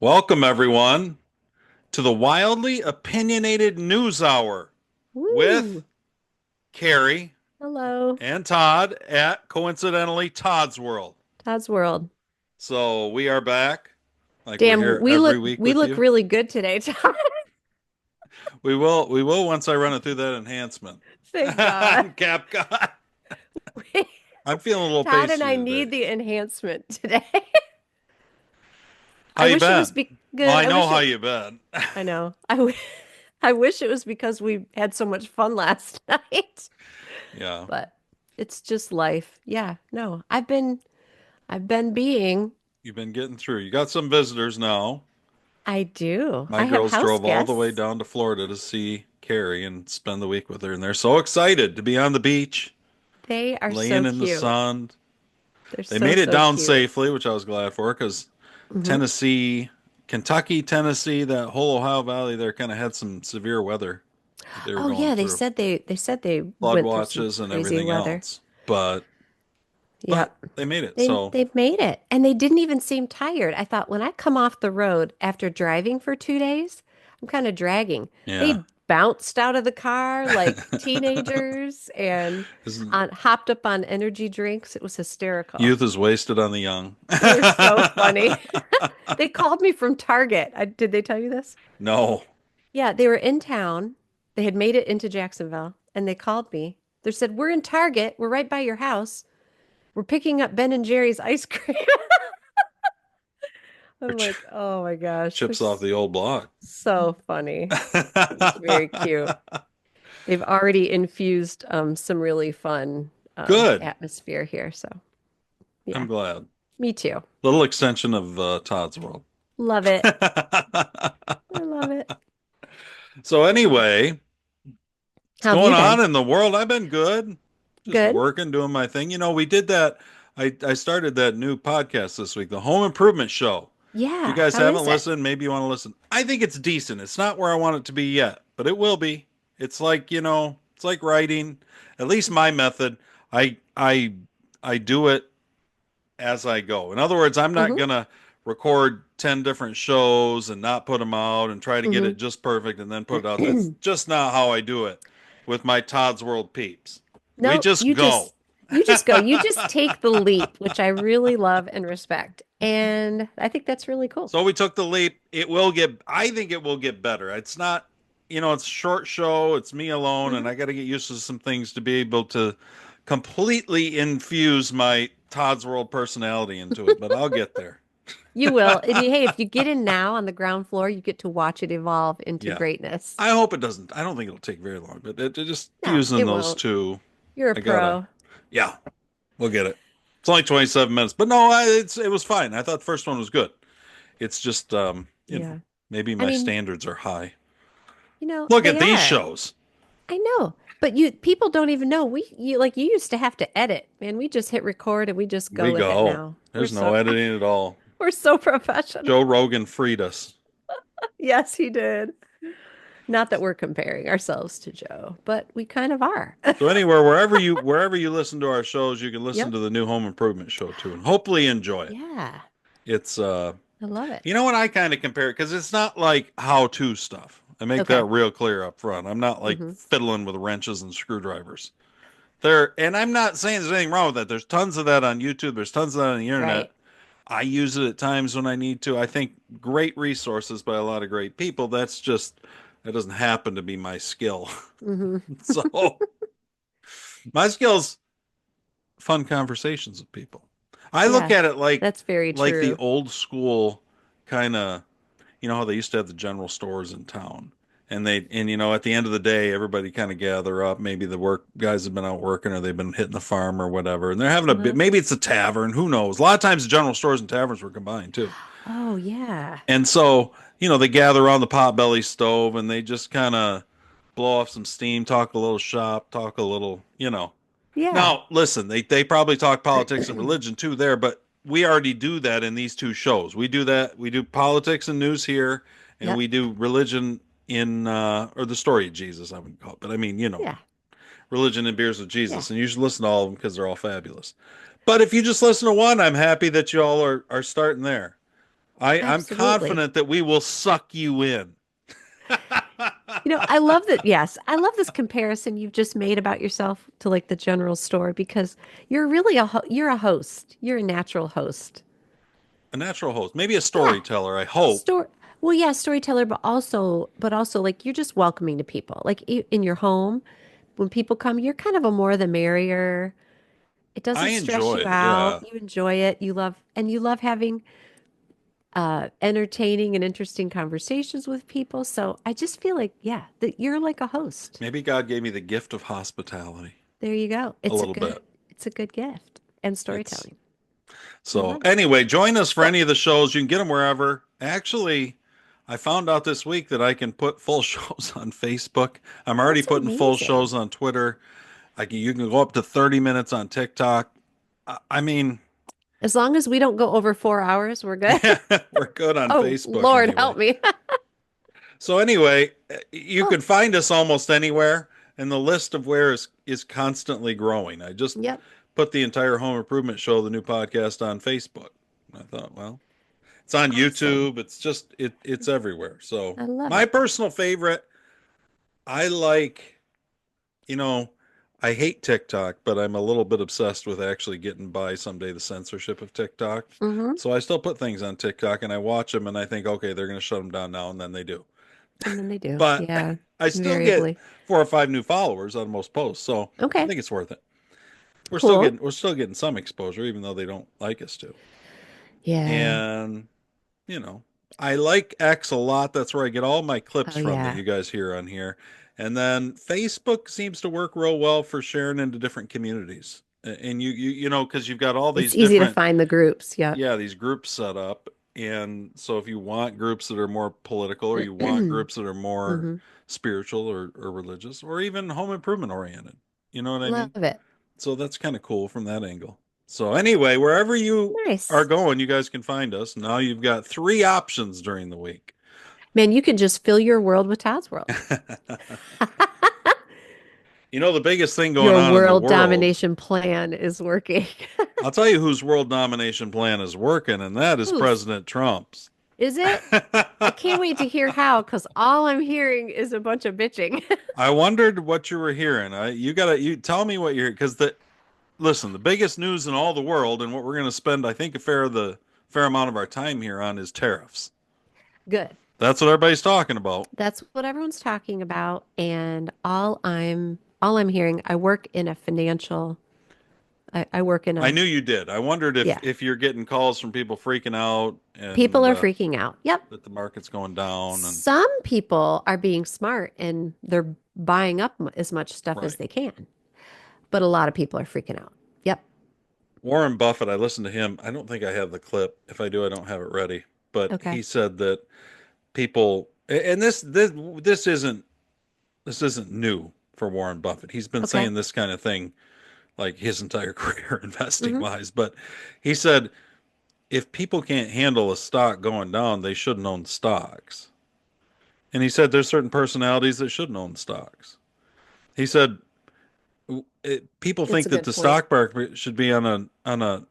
Welcome, everyone, to the Wildly Opinionated News Hour with Woo! Carrie Hello, and Todd at, coincidentally, Todd's World. Todd's World. So we are back, like we're Damn, here we every look week we with look you. really good today, Todd. We will once I run it through that enhancement Thank God. on CapCut. I'm feeling a little Todd and pasty I today. need the enhancement today. How I you wish it was been? be Well, good. I know how you been. I know. I wish it was because we had so much fun last night. Yeah, But it's just life. Yeah, no. I've been being you've been getting through. You got some visitors now. I do. My I have girls house drove all the way guests. down to Florida to see Carrie and spend the week with her, and they're so excited to be on the beach, They are so laying in the cute. sun. They're They so made it so down cute. safely, which I was glad for, because hmm Tennessee, Kentucky, Tennessee, that whole Ohio Valley there kind of had some severe weather that they were Oh going yeah, they through, said they flood went through some watches and crazy everything weather. else. But Yep. they made it. They So they made it and they didn't even seem tired. I thought when I come off the road after driving for 2 days, I'm kind of dragging. yeah, They bounced out of the car like teenagers and Isn't- hopped up on energy drinks. It was hysterical. youth is wasted on the young. They were so funny. They called me from Target. Did they tell you this? No. Yeah, they were in town. They had made it into Jacksonville and they called me. They said, "We're in Target. We're right by your house. We're picking up Ben and Jerry's ice cream." I'm Which like, oh my gosh, chips off the old block. so funny. It was very cute. They've already infused some really fun Good. atmosphere here. So I'm yeah, glad. me too. Little extension of Todd's World. Love it. I love it. So anyway, what's How have going you on been? in the world? I've been good. Just Good. working, doing my thing. We did that. I started that new podcast this week, the Home Improvement Show. If you Yeah. guys How haven't is it? listened, maybe you want to listen. I think it's decent. It's not where I want it to be yet, but it will be. It's like, it's like writing. At least my method. I I I do it as I go. In other words, I'm not Mm-hmm. gonna record 10 different shows and not put them out and try to get it Mm-hmm. just perfect and then put it out. That's just not how I do it with my Todd's World peeps. We Nope. just go. You just go. You just take the leap, which I really love and respect. And I think that's really cool. So we took the leap. I think it will get better. It's not, it's a short show. It's me alone, hmm and I got to get used to some things to be able to completely infuse my Todd's World personality into it, but I'll get there. You will. And hey, if you get in now on the ground floor, you get to watch it evolve into Yeah. greatness. I hope it doesn't. I don't think it'll take very long, but it just No, fusing it those won't. two, You're a I gotta, pro. yeah, we'll get it. It's only 27 minutes, but no, it was fine. I thought the first one was good. It's just, Yeah. maybe I my mean, standards are high. Look they at these are. shows. I know. But people don't even know. You used to have to edit. Man, we just hit record and we just go We with it go. now. There's no editing at all. We're so professional. Joe Rogan freed us. Yes, he did. Not that we're comparing ourselves to Joe, but we kind of are. So anywhere, wherever you listen to our shows, you can listen Yep. to the new Home Improvement show too, and hopefully enjoy it. Yeah. It's I love it. you know what I kind of compare it because it's not like how-to stuff. I make that Okay. real clear up front. I'm not like hmm fiddling with wrenches and screwdrivers. And I'm not saying there's anything wrong with that. There's tons of that on YouTube. There's tons of that on the internet. Right. I use it at times when I need to. I think great resources by a lot of great people. That doesn't happen to be my skill. hmm So my skill's fun conversations with people. I look Yeah, at it that's very like the true. old school kind of, how they used to have the general stores in town. And at the end of the day, everybody kind of gather up. Maybe the work guys have been out working or they've been hitting the farm or whatever. And they're having a bit, Uh-huh. maybe it's a tavern, who knows? A lot of times the general stores and taverns were combined too. Oh, yeah. And so, they gather around the potbelly stove and they just kind of blow off some steam, talk a little shop, talk a little. Yeah. Now, listen, they probably talk politics and religion too there, but we already do that in these two shows. We do that. We do politics and news here, and Yep. we do religion in or the story of Jesus, I would call it. But I mean, Yeah. religion and beers with Yeah. Jesus, and you should listen to all of them because they're all fabulous. But if you just listen to one, I'm happy that you all are starting there. I'm Absolutely. confident that we will suck you in. I love that. Yes, I love this comparison you've just made about yourself to like the general store because you're really you're a host. You're a natural host. A natural host, maybe a Yeah. storyteller, I hope. Store Well, yeah, storyteller, but also like you're just welcoming to people. Like in your home, when people come, you're kind of a more the merrier. It I doesn't stress enjoy you it. out. Yeah. You enjoy it. You love having entertaining and interesting conversations with people. So I just feel like, yeah, that you're like a host. Maybe God gave me the gift of hospitality There you go. a little bit. It's a good gift and It's storytelling. I so love it. anyway, join us for Well, any of the shows. You can get them wherever. Actually, I found out this week that I can put full shows on Facebook. I'm already that's putting full amazing. shows on Twitter. You can go up to 30 minutes on TikTok. I mean, As long as we don't go over 4 hours, we're good. yeah, we're good on Oh, Facebook Lord, anyway. help me. So anyway, you Oh, can find us almost anywhere, and the list of where is constantly growing. I just yep. put the entire Home Improvement Show, the new podcast, on Facebook. I thought, well, it's on Awesome. YouTube. It's just it's everywhere. So I love my it. personal favorite, I like, you know, I hate TikTok, but I'm a little bit obsessed with actually getting by someday the censorship of TikTok. Mm-hmm. So I still put things on TikTok and I watch them and I think, okay, they're going to shut them down now, and then they do. And then they do. But Yeah, I still get invariably. 4 or 5 new followers on most posts, so I Okay, think it's worth it. cool. We're still getting some exposure, even though they don't like us to. Yeah. And you know, I like X a lot. That's where I get all my clips Oh, from that yeah. you guys hear on here. And then Facebook seems to work real well for sharing into different communities. And you know, because you've got all It's these easy to different, find the groups. Yep. yeah, these groups set up. And so if you want groups that are more political, or you want groups that are more Mm-hmm. spiritual or religious, or even home improvement oriented, you know what I Love mean? it. So that's kind of cool from that angle. So anyway, wherever you are Nice. going, you guys can find us. Now you've got three options during the week. Man, you can just fill your world with Todd's world. You know, the biggest thing going Your on in the world world, domination plan is working. I'll tell you whose world domination plan is working, and that is Whose? President Trump's. Is it? I can't wait to hear how, because all I'm hearing is a bunch of bitching. I wondered what you were hearing. You tell me what you're, because listen, the biggest news in all the world, and what we're going to spend, I think, the fair amount of our time here on, is tariffs. Good. That's what everybody's talking about. That's what everyone's talking about. And all I'm hearing, I work in I a, knew you did. I wondered yeah, if you're getting calls from people freaking out people and are freaking out. Yep. that the market's going down and Some people are being smart and they're buying up as much stuff as right. they can, but a lot of people are freaking out. Yep. Warren Buffett, I listened to him. I don't think I have the clip. If I do, I don't have it ready. But Okay. he said that people, and this isn't new for Warren Buffett. He's been Okay. saying this kind of thing like his entire career investing Hmm. wise. But he said if people can't handle a stock going down, they shouldn't own stocks. And he said there's certain personalities that shouldn't own stocks. He said people It's think a that good the point. stock market should be on a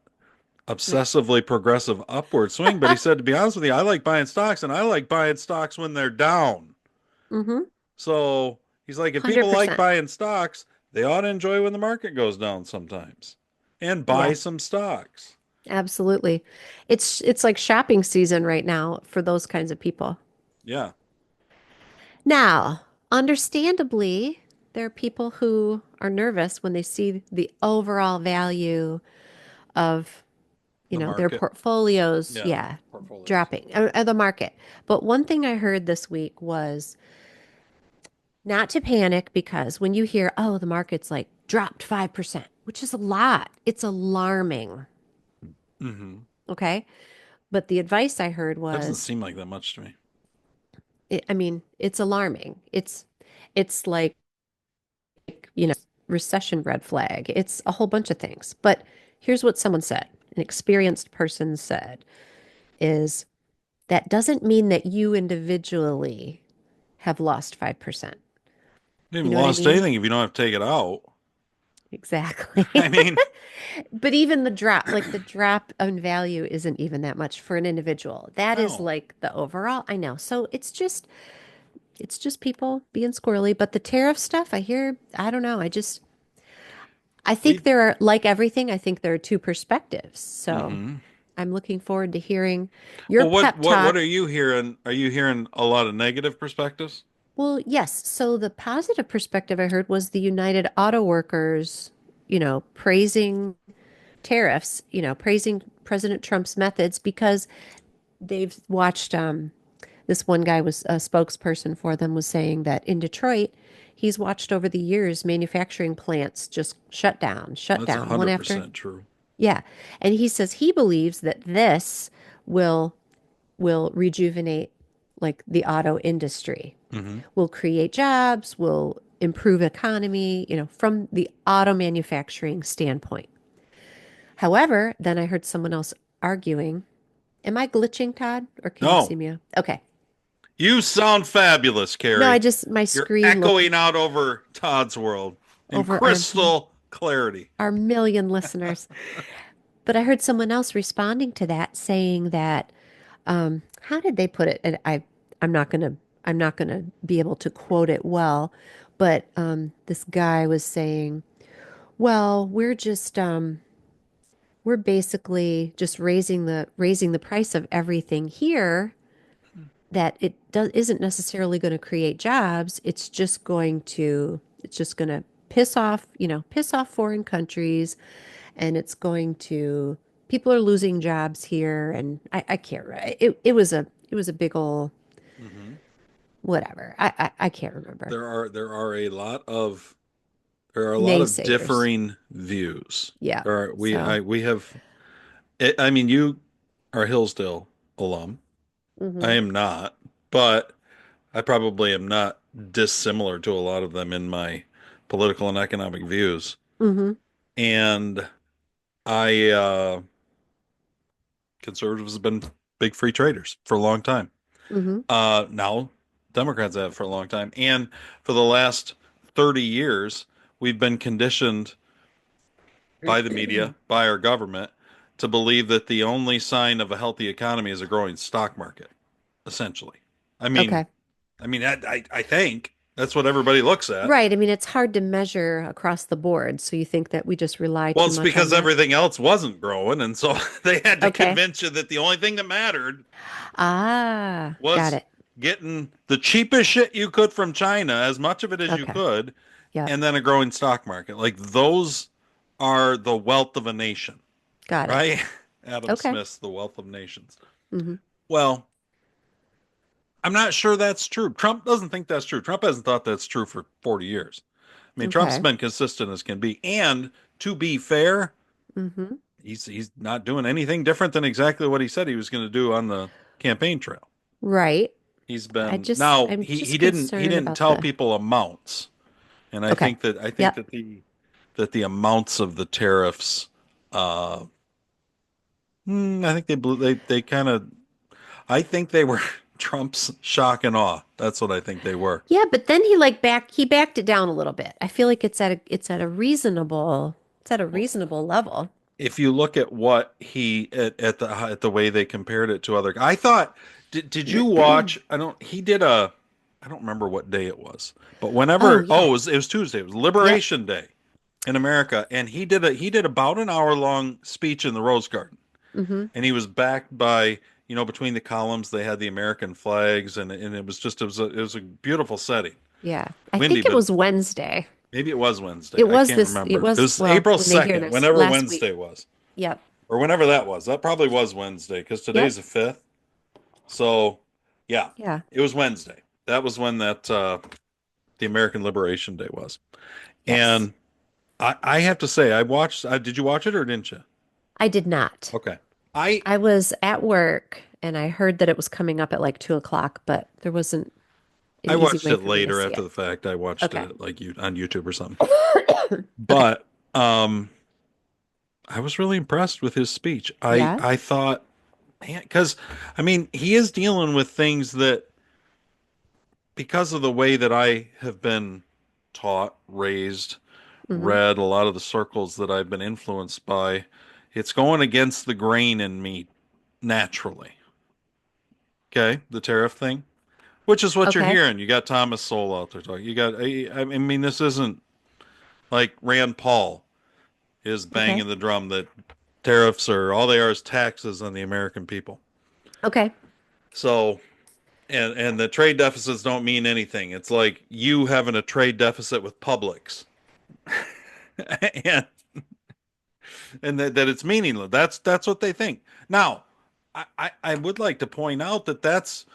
obsessively progressive upward swing. But he said, to be honest with you, I like buying stocks, and I like buying stocks when they're down. Mm-hmm. So he's like, if people like 100%. buying stocks, they ought to enjoy when the market goes down sometimes, and buy Yeah, some stocks. absolutely. It's like shopping season right now for those kinds of people. Yeah, Now, understandably, there are people who are nervous when they see the overall value of, the their market. portfolios, Yeah, yeah, portfolios. dropping, or the market. But one thing I heard this week was not to panic because when you hear, oh, the market's like dropped 5%, which is a lot, it's alarming. Mm-hmm. Okay. But the advice I heard That doesn't was, seem like that much to me. I mean, it's alarming. It's like, you know, recession red flag. It's a whole bunch of things. But here's what someone said, an experienced person said, is that doesn't mean that you individually have lost 5%. You You haven't know what I lost mean? anything if you don't have to take it out. exactly. I mean, But even the drop, like the drop in value isn't even that much for an individual. That is no. like the overall. I know. So it's just people being squirrely. But the tariff stuff, I hear, I don't know. I think We there are, like everything, I think there are two perspectives. So hmm I'm looking forward to hearing your Well, pep what are talk. you hearing? Are you hearing a lot of negative perspectives? Well, yes. So the positive perspective I heard was the United Auto Workers, praising tariffs, praising President Trump's methods because they've watched this one guy was a spokesperson for them was saying that in Detroit, he's watched over the years manufacturing plants just shut That's down one after. 100% true. Yeah. And he says he believes that this will will rejuvenate like the auto industry, Hmm. will create jobs, will improve economy, from the auto manufacturing standpoint. However, then I heard someone else arguing. Am I glitching, Todd? Or can you see No, me? Okay. you sound fabulous, No, Carrie. my You're screen looked echoing out over Todd's world in over crystal clarity. our million listeners. But I heard someone else responding to that saying that, how did they put it? And I'm not gonna, I'm not gonna be able to quote it well, but this guy was saying, well, we're basically just raising the price of everything here, that isn't necessarily going to create jobs. It's just going to piss off foreign countries, and it's going to people are losing jobs here, and I can't it was a big old Hmm. whatever. I can't remember. There are a lot of Naysayers. differing views. Yeah. There are So, we have I mean you are a Hillsdale alum. I hmm am not, but I probably am not dissimilar to a lot of them in my political and economic views. hmm And I conservatives have been big free traders for a long time. hmm Now Democrats have for a long time. And for the last 30 years, we've been conditioned by the media, by our government, to believe that the only sign of a healthy economy is a growing stock market, essentially. I mean, Okay. I think that's what everybody looks at. Right. I mean, it's hard to measure across the board. So you think that we just rely Well, too it's much on because that? everything else wasn't growing, and so they had to Okay. convince you that the only thing that mattered Ah, got was it. getting the cheapest shit you could from China, as much of it as you Okay. could, Yep. and then a growing stock market. Like those are the wealth of a nation, Got it. right? Adam Okay. Smith's The Wealth of Nations. hmm Well, I'm not sure that's true. Trump doesn't think that's true. Trump hasn't thought that's true for 40 years. I mean, Trump's Okay. been consistent as can be. And to be fair, hmm he's not doing anything different than exactly what he said he was going to do on the campaign trail. Right. He's been now I'm just he concerned didn't about tell the. people amounts, and Okay. I think Yep. that the amounts of the tariffs, uh, I think they kind of I think they were Trump's shock and awe. That's what I think they were. Yeah, but then he backed it down a little bit. I feel like it's at a Well, reasonable level. if you look at what at the way they compared it to other, I thought did you watch? I don't remember what day it was, but Oh whenever yeah. it was Tuesday, it was Yep. Liberation Day in America, and he did about an hour long speech in the Rose Garden, hmm and he was backed by between the columns they had the American flags, and it was just it was a beautiful setting, Yeah. I windy, think it but was Wednesday. maybe it was Wednesday. I can't It remember. It was, was well, April when they hear 2nd, this, whenever last week. Wednesday was. Yep. Or whenever that was. That probably was Wednesday because today's Yep. the 5th. So, yeah, Yeah. it was Wednesday. That was when that the American Liberation Day was. Yes. And I have to say, I watched. Did you watch it or didn't you? I did not. Okay. I I was at work and I heard that it was coming up at like 2 o'clock, but there wasn't an I easy watched way it for me to later see after it. the fact. I watched Okay. it like you on YouTube or something. Okay. But I was really impressed with his speech. Yeah. I thought, man, because I mean, he is dealing with things that because of the way that I have been taught, raised, Hmm. read, a lot of the circles that I've been influenced by, it's going against the grain in me naturally. Okay, the tariff thing, which is what you're Okay. hearing. You got Thomas Sowell out there talking. You got, I mean, this isn't like Rand Paul is Okay. banging the drum that tariffs are all they are is taxes on the American people. Okay. So, and the trade deficits don't mean anything. It's like you having a trade deficit with Publix, and that it's meaningless. That's what they think. Now, I would like to point out that that's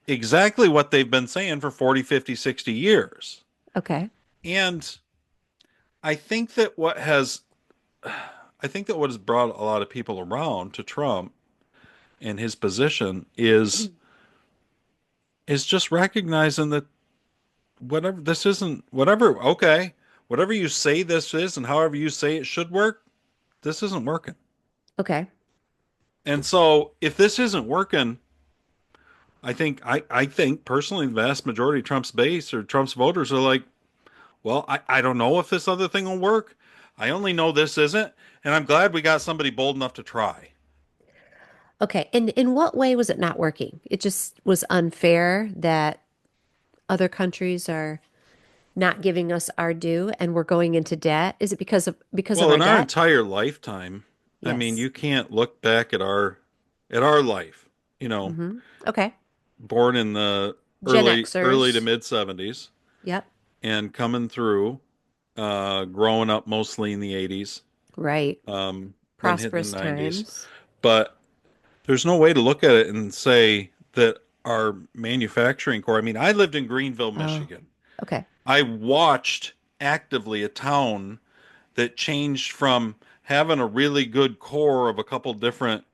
exactly what they've been saying for 40, 50, 60 years. Okay. And I think that what has I think that what has brought a lot of people around to Trump and his position is just recognizing that whatever this isn't whatever okay, whatever you say this is and however you say it should work, this isn't working. Okay. And so if this isn't working, I think personally the vast majority of Trump's base or Trump's voters are like, well, I don't know if this other thing will work. I only know this isn't, and I'm glad we got somebody bold enough to try. Okay. And in what way was it not working? It just was unfair that other countries are not giving us our due and we're going into debt? Is it because of Well, our in our debt? entire lifetime, I mean, Yes. you can't look back at our life, you know, Mm-hmm. Okay. born in the Gen early to Xers. mid 70s Yep. and coming through growing up mostly in the 80s, Right. then hitting Prosperous the 90s. times. But there's no way to look at it and say that our manufacturing core, I mean, I lived in Greenville, Oh, Michigan. okay. I watched actively a town that changed from having a really good core of a couple different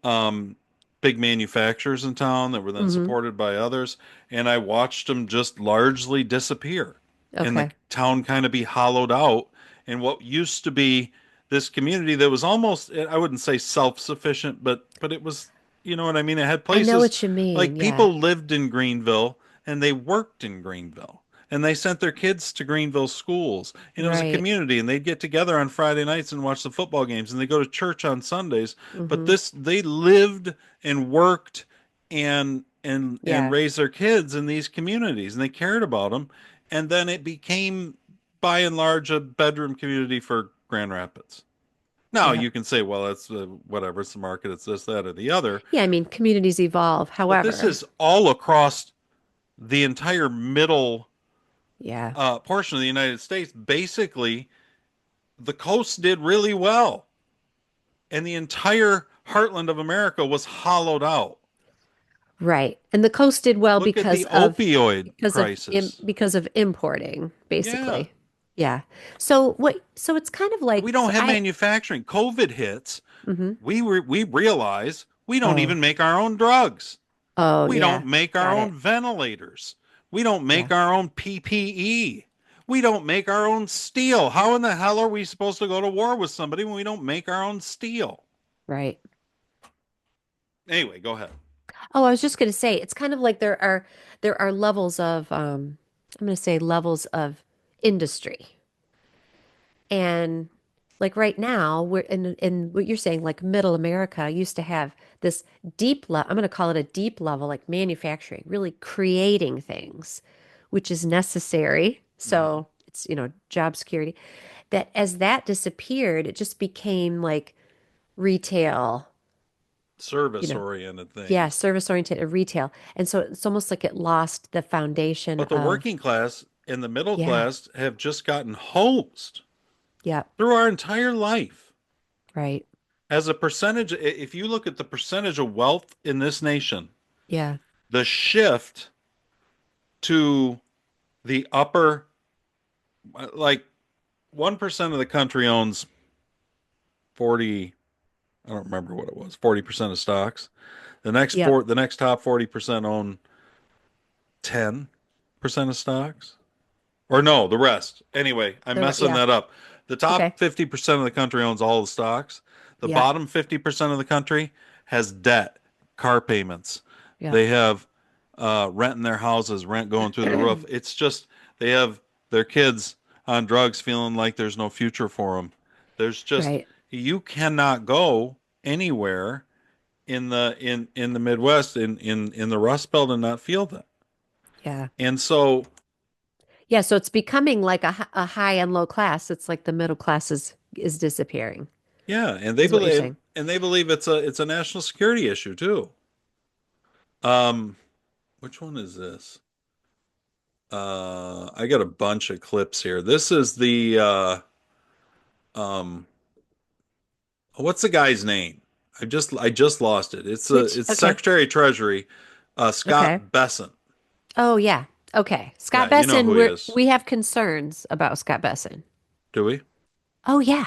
um, big manufacturers in town that were then Mm-hmm. supported by others, and I watched them just largely disappear, and the Okay. town kind of be hollowed out. And what used to be this community that was almost, I wouldn't say self-sufficient, but it was, you know what I mean? It had I know places what you mean. like Yeah. people lived in Greenville and they worked in Greenville and they sent their kids to Greenville schools. And it was a Right. community, and they'd get together on Friday nights and watch the football games, and they go to church on Sundays. But Mm-hmm. this, they lived and worked and Yeah. raised their kids in these communities, and they cared about them. And then it became, by and large, a bedroom community for Grand Rapids. Now Yeah. you can say, well, it's whatever, it's the market, it's this, that, or the other. Yeah. I mean, communities evolve. But this However, is all across the entire middle yeah. portion of the United States. Basically, the coast did really well, and the entire heartland of America was hollowed out. Right. And the coast did well Look at the opioid crisis. because of importing, Yeah, basically. Yeah. So it's kind of like we don't so have I manufacturing. COVID hits. hmm We realize we don't Oh. even make our own drugs. Oh, We yeah. don't make our Got own it. ventilators. We don't Yeah. make our own PPE. We don't make our own steel. How in the hell are we supposed to go to war with somebody when we don't make our own steel? Right. Anyway, go ahead. Oh, I was just going to say it's kind of like there are levels of I'm going to say levels of industry. And like right now, we're in what you're saying, like middle America used to have this deep level, I'm going to call it a deep level, like manufacturing, really creating things, which is necessary. Mm-hmm. So it's, job security. That as that disappeared, it just became like retail, you Service know, oriented yeah, things. service oriented retail. And so it's almost like it lost the foundation But the of, working class and the middle yeah, class have just gotten hosed yeah, through our entire life. right. As a percentage, if you look at the percentage of wealth in this nation, Yeah, the shift to the upper, like 1% of the country owns 40, I don't remember what it was, 40% of stocks. yep. The next top 40% own 10% of stocks. Or no, the rest. Anyway, I'm messing Yeah, that up. The okay. top 50% of the country owns all the stocks. The Yep, bottom 50% of the country has debt, car payments. yep. They have rent in their houses, rent going through the roof. It's just they have their kids on drugs feeling like there's no future for them. There's just Right. you cannot go anywhere in the Midwest in the Rust Belt and not feel that. Yeah. And so Yeah, so it's becoming like a high and low class. It's like the middle class is disappearing, yeah, is what you're saying. and they believe it's a national security issue too. Which one is this? I got a bunch of clips here. This is the um what's the guy's name? I just lost it. Which, It's okay. Secretary of Treasury, Okay. Scott Bessent. Oh yeah. Okay. Scott Yeah, you know Besson, who he is. we have concerns about Scott Besson. Do we? Oh yeah.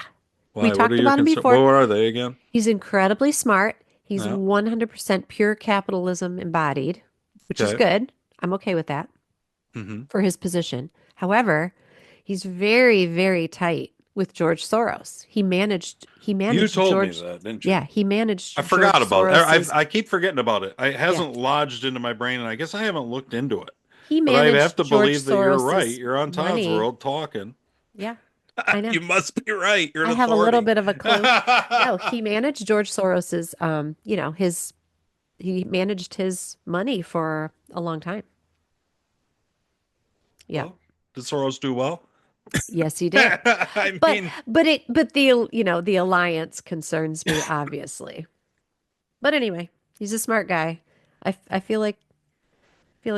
We Why? What are talked your about him concerns? before. What are they again? He's incredibly smart. He's Yeah. 100% pure capitalism embodied, which is Okay. good. I'm okay with that Hmm. for his position. However, he's very, very tight with George Soros. He You managed told me George, that, didn't you? yeah, he I managed George forgot about it. Soros's, I keep forgetting about it. It yeah, hasn't lodged into my brain, and I guess I haven't looked into it. he But I have managed to George believe that you're right. Soros's You're on Todd's money. world talking. Yeah, I know. You must be right. You're an I have a little authority. bit of a clue. No, he managed George Soros's, he managed his money for a long time. Yeah. Well, did Soros do well? Yes, he did. I But mean, the alliance concerns me obviously. But anyway, he's a smart guy. I feel like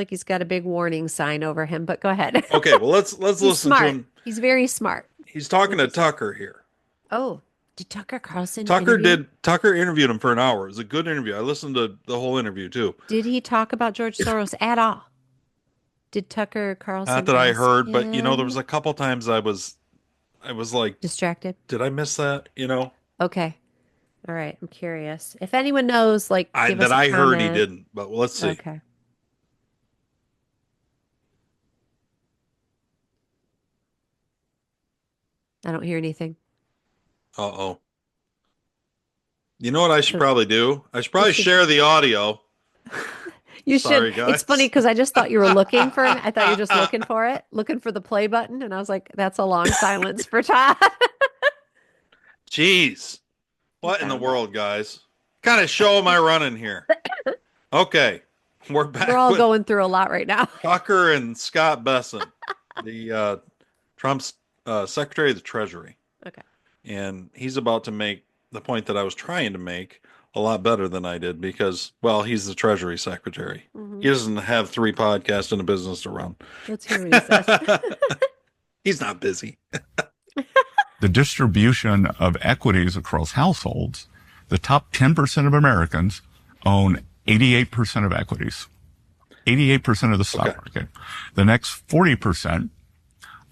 he's got a big warning sign over him, but go ahead. okay. Well, let's He's listen to smart. him. He's very smart. He's talking What'd to you say? Tucker here. Oh, did Tucker Carlson interview him? Tucker interviewed him for an hour. It was a good interview. I listened to the whole interview too. Did he talk about George Soros at all? Did Tucker Not Carlson that I ask heard, but there was him? a couple times I was like, Distracted? did I miss that? Okay. All right. I'm curious. If anyone knows, like, I give that us a I heard he comment. didn't, but let's see. Okay. I don't hear anything. Uh-oh. You know what I should So probably do? I should what probably should share the audio. you should. Sorry, It's funny guys. because I just thought you were looking for him. I thought you were just looking for it, looking for the play button, and I was like, that's a long silence for Todd. Jeez. He What in the found it. world, guys? Kind of show am I running here? Okay. We're We're back all with going through a lot right now. Tucker and Scott Besson, the Trump's Secretary of the Treasury. Okay. And he's about to make the point that I was trying to make a lot better than I did because, well, he's the Treasury Secretary. Hmm. He doesn't have three podcasts and a business to run. Let's hear what he says. He's not busy. The distribution of equities across households, the top 10% of Americans own 88% of equities, 88% of the stock Okay. market. The next 40%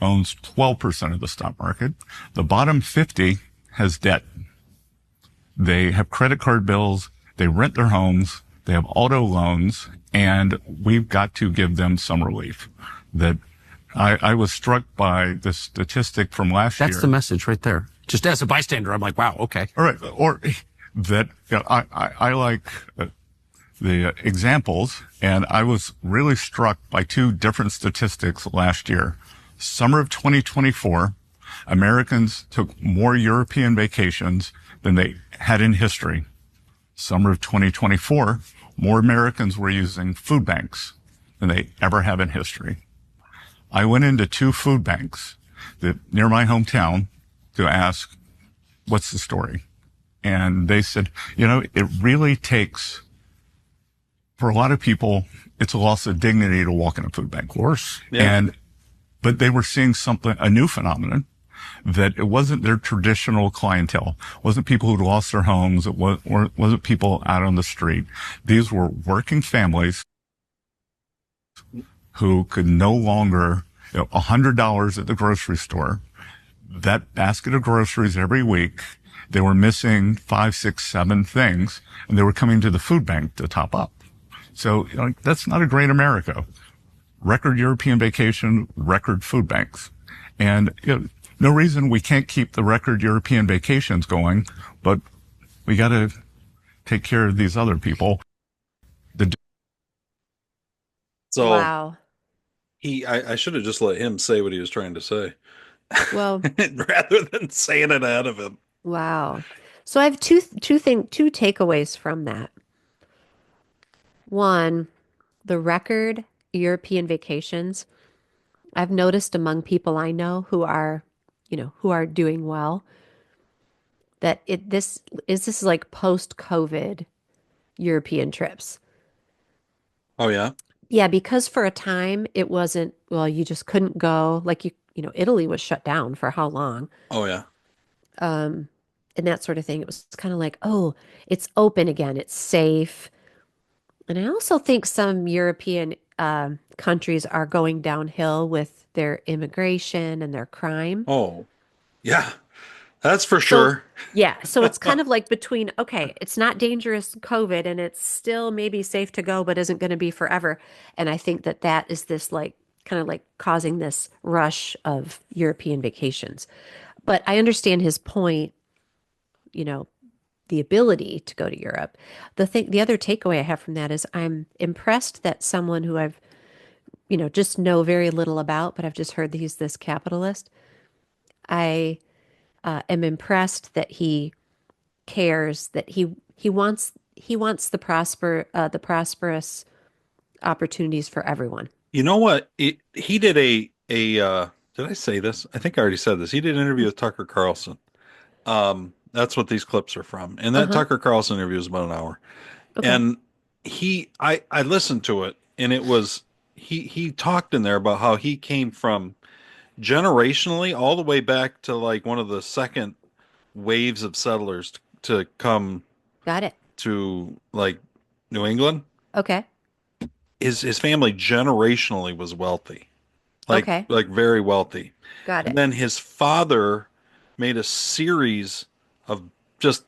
owns 12% of the stock market. The bottom 50 has debt. They have credit card bills. They rent their homes. They have auto loans, and we've got to give them some relief. That I was struck by the statistic from last year. That's the message right there. Just as a bystander, I'm like, wow, okay. All right. Or that I like the examples, and I was really struck by two different statistics last year. Summer of 2024, Americans took more European vacations than they had in history. Summer of 2024, more Americans were using food banks than they ever have in history. I went into two food banks near my hometown to ask, what's the story? And they said, it really takes, for a lot of people, it's a loss of dignity to walk in a food bank. Of course. Yeah. But they were seeing a new phenomenon, that it wasn't their traditional clientele. It wasn't people who'd lost their homes. It wasn't people out on the street. These were working families who could no longer, $100 at the grocery store, that basket of groceries every week, they were missing 5, 6, 7 things, and they were coming to the food bank to top up. So, that's not a great America. Record European vacation, record food banks. And, no reason we can't keep the record European vacations going, but we got to take care of these other people. So Wow. I should have just let him say what he was trying to say. Well, rather than saying it ahead of him. wow. So I have two takeaways from that. One, the record European vacations. I've noticed among people I know who are, who are doing well, that this is like post-COVID European trips. Oh yeah. Yeah, because for a time it wasn't, well, you just couldn't go. Like Italy was shut down for how long? Oh yeah. Um, and that sort of thing. It was kind of like, oh, it's open again, it's safe. And I also think some European countries are going downhill with their immigration and their crime. Oh yeah. That's for So, sure. yeah, so it's kind of like between, okay, it's not dangerous COVID and it's still maybe safe to go, but isn't going to be forever. And I think that that is this like kind of like causing this rush of European vacations. But I understand his point, you know, the ability to go to Europe. The other takeaway I have from that is I'm impressed that someone who I've, just know very little about, but I've just heard that he's this capitalist. I am impressed that he cares, that he wants the prosperous opportunities for everyone. You know what? He did did I say this? I think I already said this. He did an interview with Tucker Carlson. That's what these clips are from. And that Uh-huh. Tucker Carlson interview is about an hour. Okay. And I listened to it, and it was he talked in there about how he came from generationally all the way back to like one of the second waves of settlers to come Got it. to like New England. Okay. His family generationally was wealthy, Okay. like very wealthy. Got And it. then his father made a series of just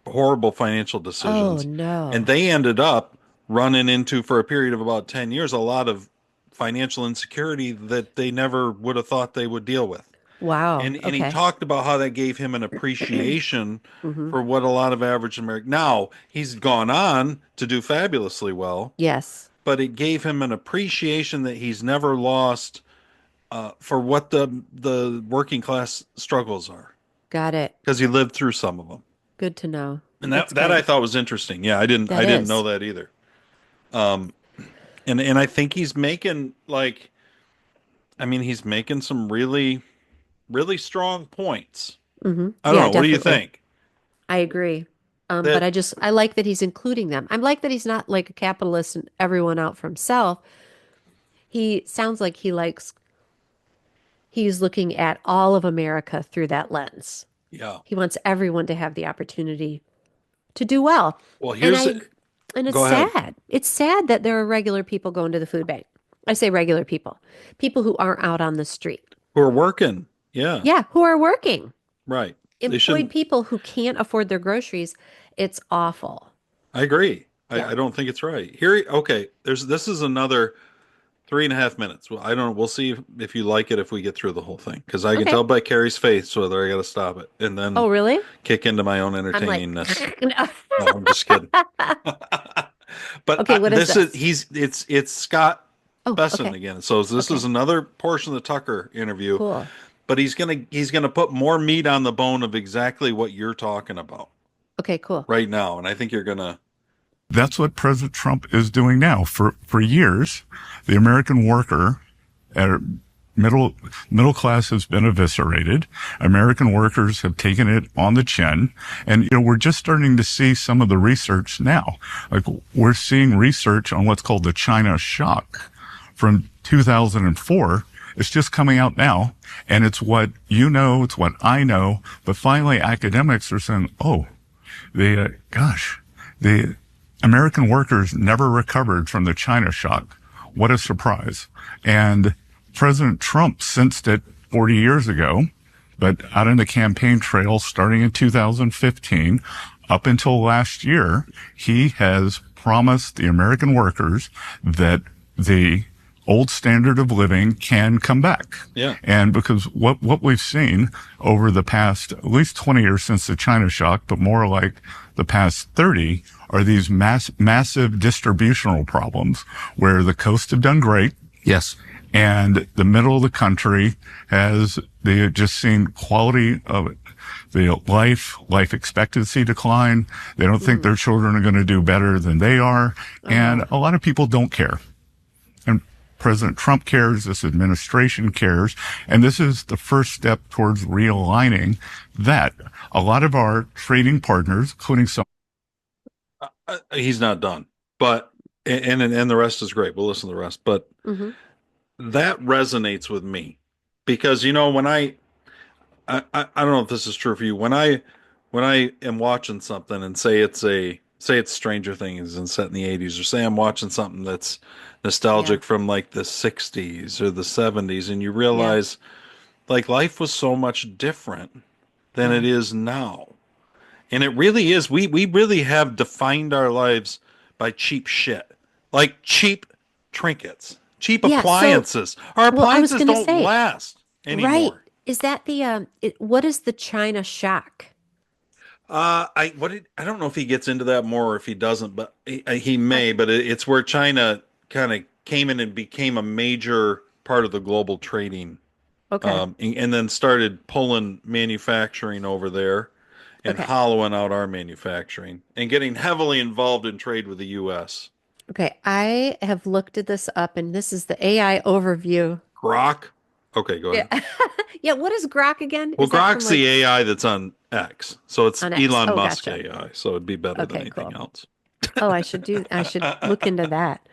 horrible financial Oh decisions, and no. they ended up running into, for a period of about 10 years, a lot of financial insecurity that they never would have thought they would deal with. Wow. And he Okay. talked about how that gave him an appreciation Mm-hmm. for what a lot of average American, now he's gone on to do fabulously well, Yes. but it gave him an appreciation that he's never lost, for what the working class struggles are, Got it. because he lived through some of them. Good to know. And That's that I good. thought was interesting. Yeah, I didn't That I didn't know is. that either. Um, and I think he's making like, I mean, he's making some really strong points. Mm-hmm. I don't Yeah, know. What do you definitely. think? I agree. But That I like that he's including them. I like that he's not like a capitalist and everyone out for himself. He sounds like he's looking at all of America through that lens. yeah. He wants everyone to have the opportunity to do well. Well, And here's I and it's go ahead. sad. It's sad that there are regular people going to the food bank. I say regular people, people who aren't out on the street. Who are working? Yeah, Yeah, who are working. right. They Employed shouldn't. people who can't afford their groceries. It's awful. I agree. Yeah. I don't think it's right. Here, okay. This is another 3.5 minutes. Well, I don't know. We'll see if you like it if we get through the whole thing, because I can Okay. tell by Carrie's face whether I got to stop it and then Oh, really? kick into my own I'm like, entertainingness. no. No, I'm just kidding. But Okay, what is this is this? it's Scott Oh, Besson okay. again. So this is Okay. another portion of the Tucker interview, Cool. but he's gonna put more meat on the bone of exactly what you're talking about Okay, cool. right now, and I think you're gonna. That's what President Trump is doing now. For years, the American worker, uh, middle class has been eviscerated. American workers have taken it on the chin, and we're just starting to see some of the research now. Like we're seeing research on what's called the China shock from 2004. It's just coming out now, and it's what it's what I know. But finally, academics are saying, "Oh, the American workers never recovered from the China shock. What a surprise." And President Trump sensed it 40 years ago, but out in the campaign trail starting in 2015 up until last year, he has promised the American workers that the old standard of living can come back. Yeah. And because what we've seen over the past at least 20 years since the China shock, but more like the past 30, are these massive distributional problems where the coasts have done great. Yes. And the middle of the country they have just seen quality of the life expectancy decline. They don't think their children are going to do better than they are. And a lot of people don't care. And President Trump cares, this administration cares, and this is the first step towards realigning that. A lot of our trading partners, including some. He's not done, but and the rest is great. We'll listen to the rest, but Hmm. that resonates with me because when I don't know if this is true for you. When I am watching something and say it's Stranger Things and set in the 80s, or say I'm watching something that's Yeah. nostalgic from like the 60s or the 70s, and you Yeah. realize like life was so much different than Yeah. it is now. And it really is. We really have defined our lives by cheap shit. Like cheap trinkets, cheap Yeah. So, appliances. Our well, I was appliances going to don't say, last right. anymore. Is that what is the China shock? I don't know if he gets into that more or if he doesn't, but he I, may. But it's where China kind of came in and became a major part of the global trading, okay. and then started pulling manufacturing over there and Okay. hollowing out our manufacturing and getting heavily involved in trade with the U.S. Okay. I have looked at this up and this is the AI overview. Grok. Okay, go Yeah. ahead. Yeah. What is Grok again? Well, Is that from Grok's like the AI that's on X, so it's on X? Elon Oh, Musk gotcha. AI, so it'd be better than Okay, anything cool. else. Oh, I should look into that.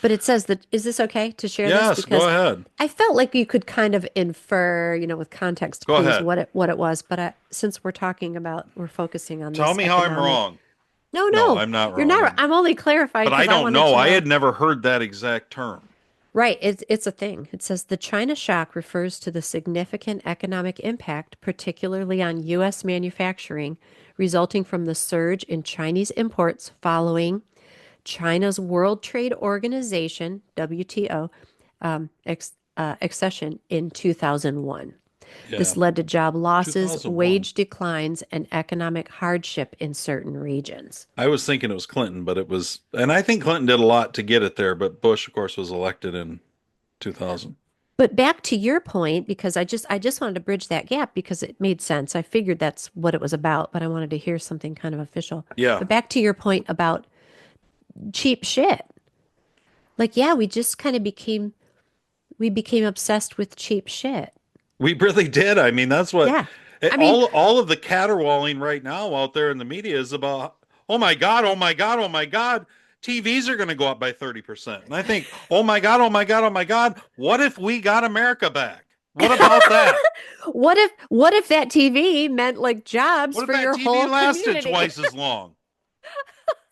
But it says that, is this okay to share this? Yes, go Because ahead. I felt like you could kind of infer, with context Go clues ahead. what it was. But since we're focusing on Tell this me how I'm economic. wrong. No, No, no, I'm not you're not. wrong. I'm only clarifying But I because I don't wanted know. to I know. had never heard that exact term. Right, it's a thing. It says the China shock refers to the significant economic impact, particularly on U.S. manufacturing, resulting from the surge in Chinese imports following China's World Trade Organization, WTO, accession in 2001. Yeah, This led to job losses, 2001. wage declines, and economic hardship in certain regions. I was thinking it was Clinton, but it was, and I think Clinton did a lot to get it there, but Bush, of course, was elected in 2000. But back to your point, because I just wanted to bridge that gap because it made sense. I figured that's what it was about, but I wanted to hear something kind of official. Yeah, But back to your point about cheap shit. Like, yeah, we became obsessed with cheap shit. we really did. I mean, that's what Yeah. I mean, all of the caterwauling right now out there in the media is about. Oh my God! Oh my God! Oh my God! TVs are going to go up by 30%. And I think, oh my God! Oh my God! Oh my God! What if we got America back? What about that? what if that TV meant like jobs What if for that your TV whole lasted community? twice as long?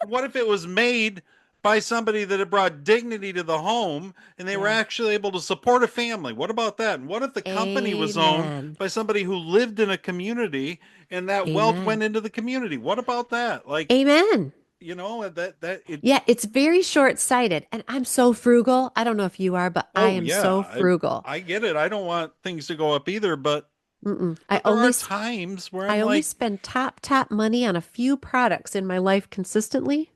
What if it was made by somebody that had brought dignity to the home and they were Yeah. actually able to support a family? What about that? And what if the company was owned Amen. by somebody who lived in a community and that wealth Amen. went into the community? What about that? Like, Amen. that it Yeah, it's very short-sighted. And I'm so frugal. I don't know if you are, but I oh am yeah, so frugal. I get it. I don't want things to go up either, Mm-mm. but there are times where I I'm only like, spend top money on a few products in my life consistently,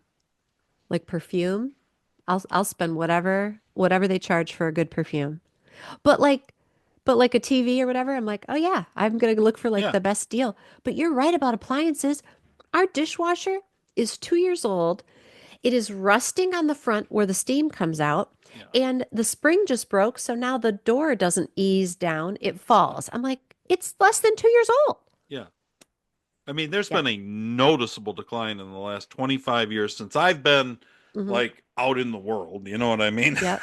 like perfume. I'll spend whatever they charge for a good perfume. But like a TV or whatever, I'm like, "Oh yeah, I'm going to look for like yeah, the best deal." But you're right about appliances. Our dishwasher is 2 years old. It is rusting on the front where the steam comes out, yeah, and the spring just broke, so now the door doesn't ease down, it falls. I'm like, "It's less than 2 years old." yeah. I mean, there's Yeah. been a noticeable decline in the last 25 years since I've been Hmm. like out in the world, you know what I mean? Yep.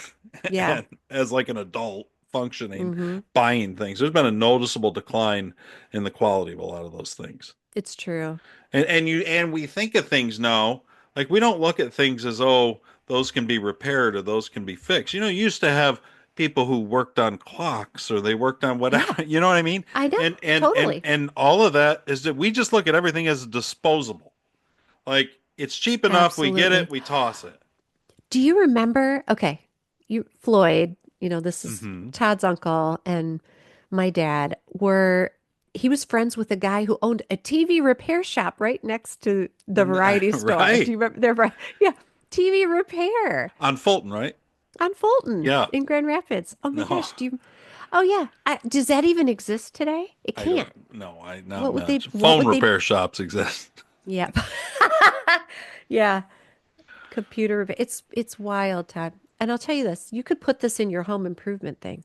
Yeah. And as like an adult functioning, Hmm. buying things. There's been a noticeable decline in the quality of a lot of those things. It's true. And we think of things now, like we don't look at things as oh, those can be repaired or those can be fixed. You used to have people who worked on clocks or they worked on Yeah, whatever, you know what I mean? I know. And Totally. and all of that is that we just look at everything as disposable. Like it's cheap enough, we get it, Absolutely. we toss it. Do you remember? Okay, Floyd, this is Hmm. Todd's uncle and my dad he was friends with a guy who owned a TV repair shop right next to the variety store. Do Right. you remember yeah, TV repair. On Fulton, right? On Fulton Yeah. in Grand Rapids. Oh my No, gosh, do you? Oh yeah. Does that even exist today? It I don't can't. know. I not What would they? much. What Phone would they? repair shops exist. Yep. Yeah. It's wild, Todd. And I'll tell you this, you could put this in your home improvement thing.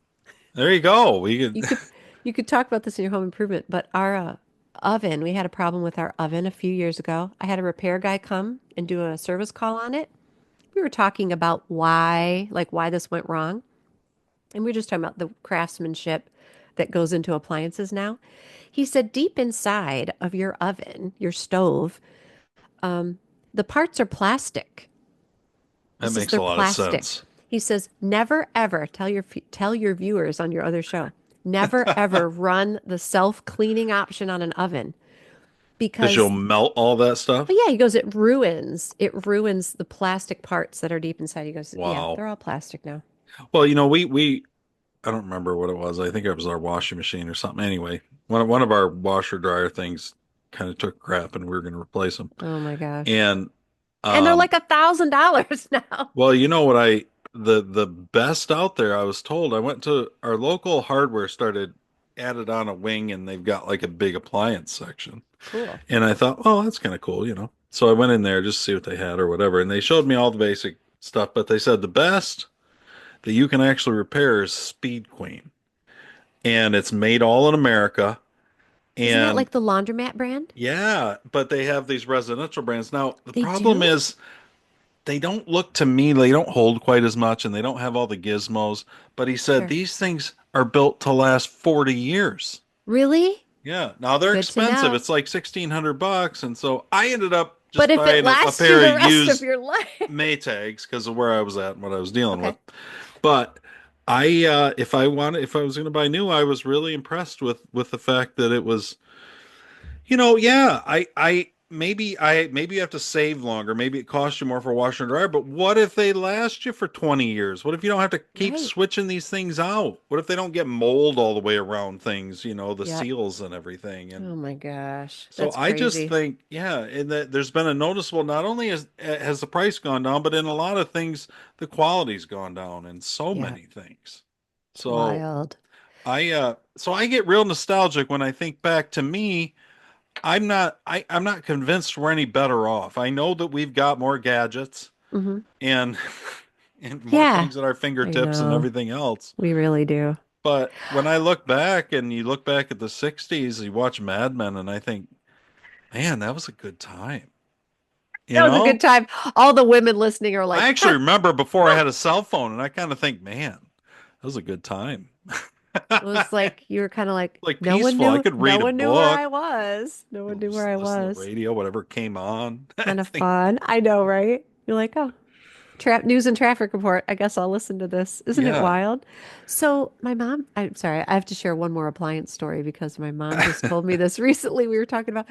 There you go. We could You could you could talk about this in your home improvement, but our oven, we had a problem with our oven a few years ago. I had a repair guy come and do a service call on it. We were talking about why this went wrong. And we were just talking about the craftsmanship that goes into appliances now. He said deep inside of your oven, your stove, the parts are plastic. He that says makes a they're lot of plastic. sense. He says never ever tell your viewers on your other show, never ever run the self-cleaning option on an oven Because you'll because melt all that stuff. yeah, he goes it ruins the plastic parts that are deep inside. He goes, yeah, Wow. they're all plastic now. Well, we I don't remember what it was. I think it was our washing machine or something. Anyway, one of our washer dryer things kind of took crap, and we were going to replace them. Oh my gosh. And And they're um, like $1,000 now. well, you know what the best out there, I was told. I went to our local hardware started added on a wing, and they've got like a big appliance section. Cool. And I thought, oh, that's kind of cool. So I went in there just to see what they had or whatever, and they showed me all the basic stuff, but they said the best that you can actually repair is Speed Queen, and it's made all in America. Isn't that And like the laundromat brand? yeah, but they have these residential brands. Now, the They problem do? is they don't look to me, they don't hold quite as much and they don't have all the gizmos. But he said Sure. these things are built to last 40 years. Really? Yeah. Now they're Good to expensive. know. It's like $1,600. And so I ended up But just if it buying a lasts you pair the of rest of used your life. Maytags because of where I was at and what I was dealing with. Okay. But if I was going to buy new, I was really impressed with the fact that it was, yeah, maybe you have to save longer. Maybe it costs you more for washer and dryer, but what if they last you for 20 years? What if you don't have to keep Right. switching these things out? What if they don't get mold all the way around things, the Yep. seals and everything? Oh And my gosh. so That's I just crazy. think, yeah, and that there's been a noticeable, not only has the price gone down, but in a lot of things, the quality's gone down in so Yeah. many things. It's So wild. I get real nostalgic when I think back to me. I'm not convinced we're any better off. I know that we've got more gadgets Hmm. and and more Yeah. things at our I fingertips and know. everything else. We really do. But when I look back and you look back at the 60s, you watch Mad Men and I think, man, that was a good time. You That was a good know? time. All the women listening are I like, actually remember before I had a cell phone and I kind of think, man, that was a good time. it was like you were kind of like Like peaceful. I could no read a one knew where I book, was. No one knew where just I listen to the was. radio, whatever came on. I Kind of think, fun. I know, right? You're like, oh, trap news and traffic report. I guess I'll listen to this. Isn't it yeah. wild? So my mom, I'm sorry, I have to share one more appliance story because my mom just told me this recently. We were talking about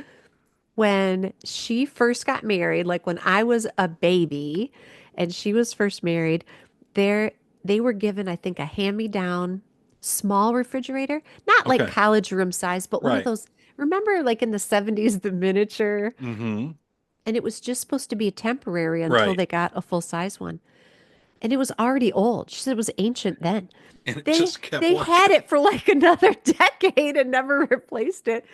when she first got married, like when I was a baby and she was first married, there they were given, I think, a hand-me-down small refrigerator, not like Okay. college room size, but one of Right. those, remember like in the 70s, the miniature, Mm-hmm. and it was just supposed to be temporary until Right. they got a full size one. And it was already old. She said it was ancient then. And it They just kept they had working. it for like another decade and never replaced it.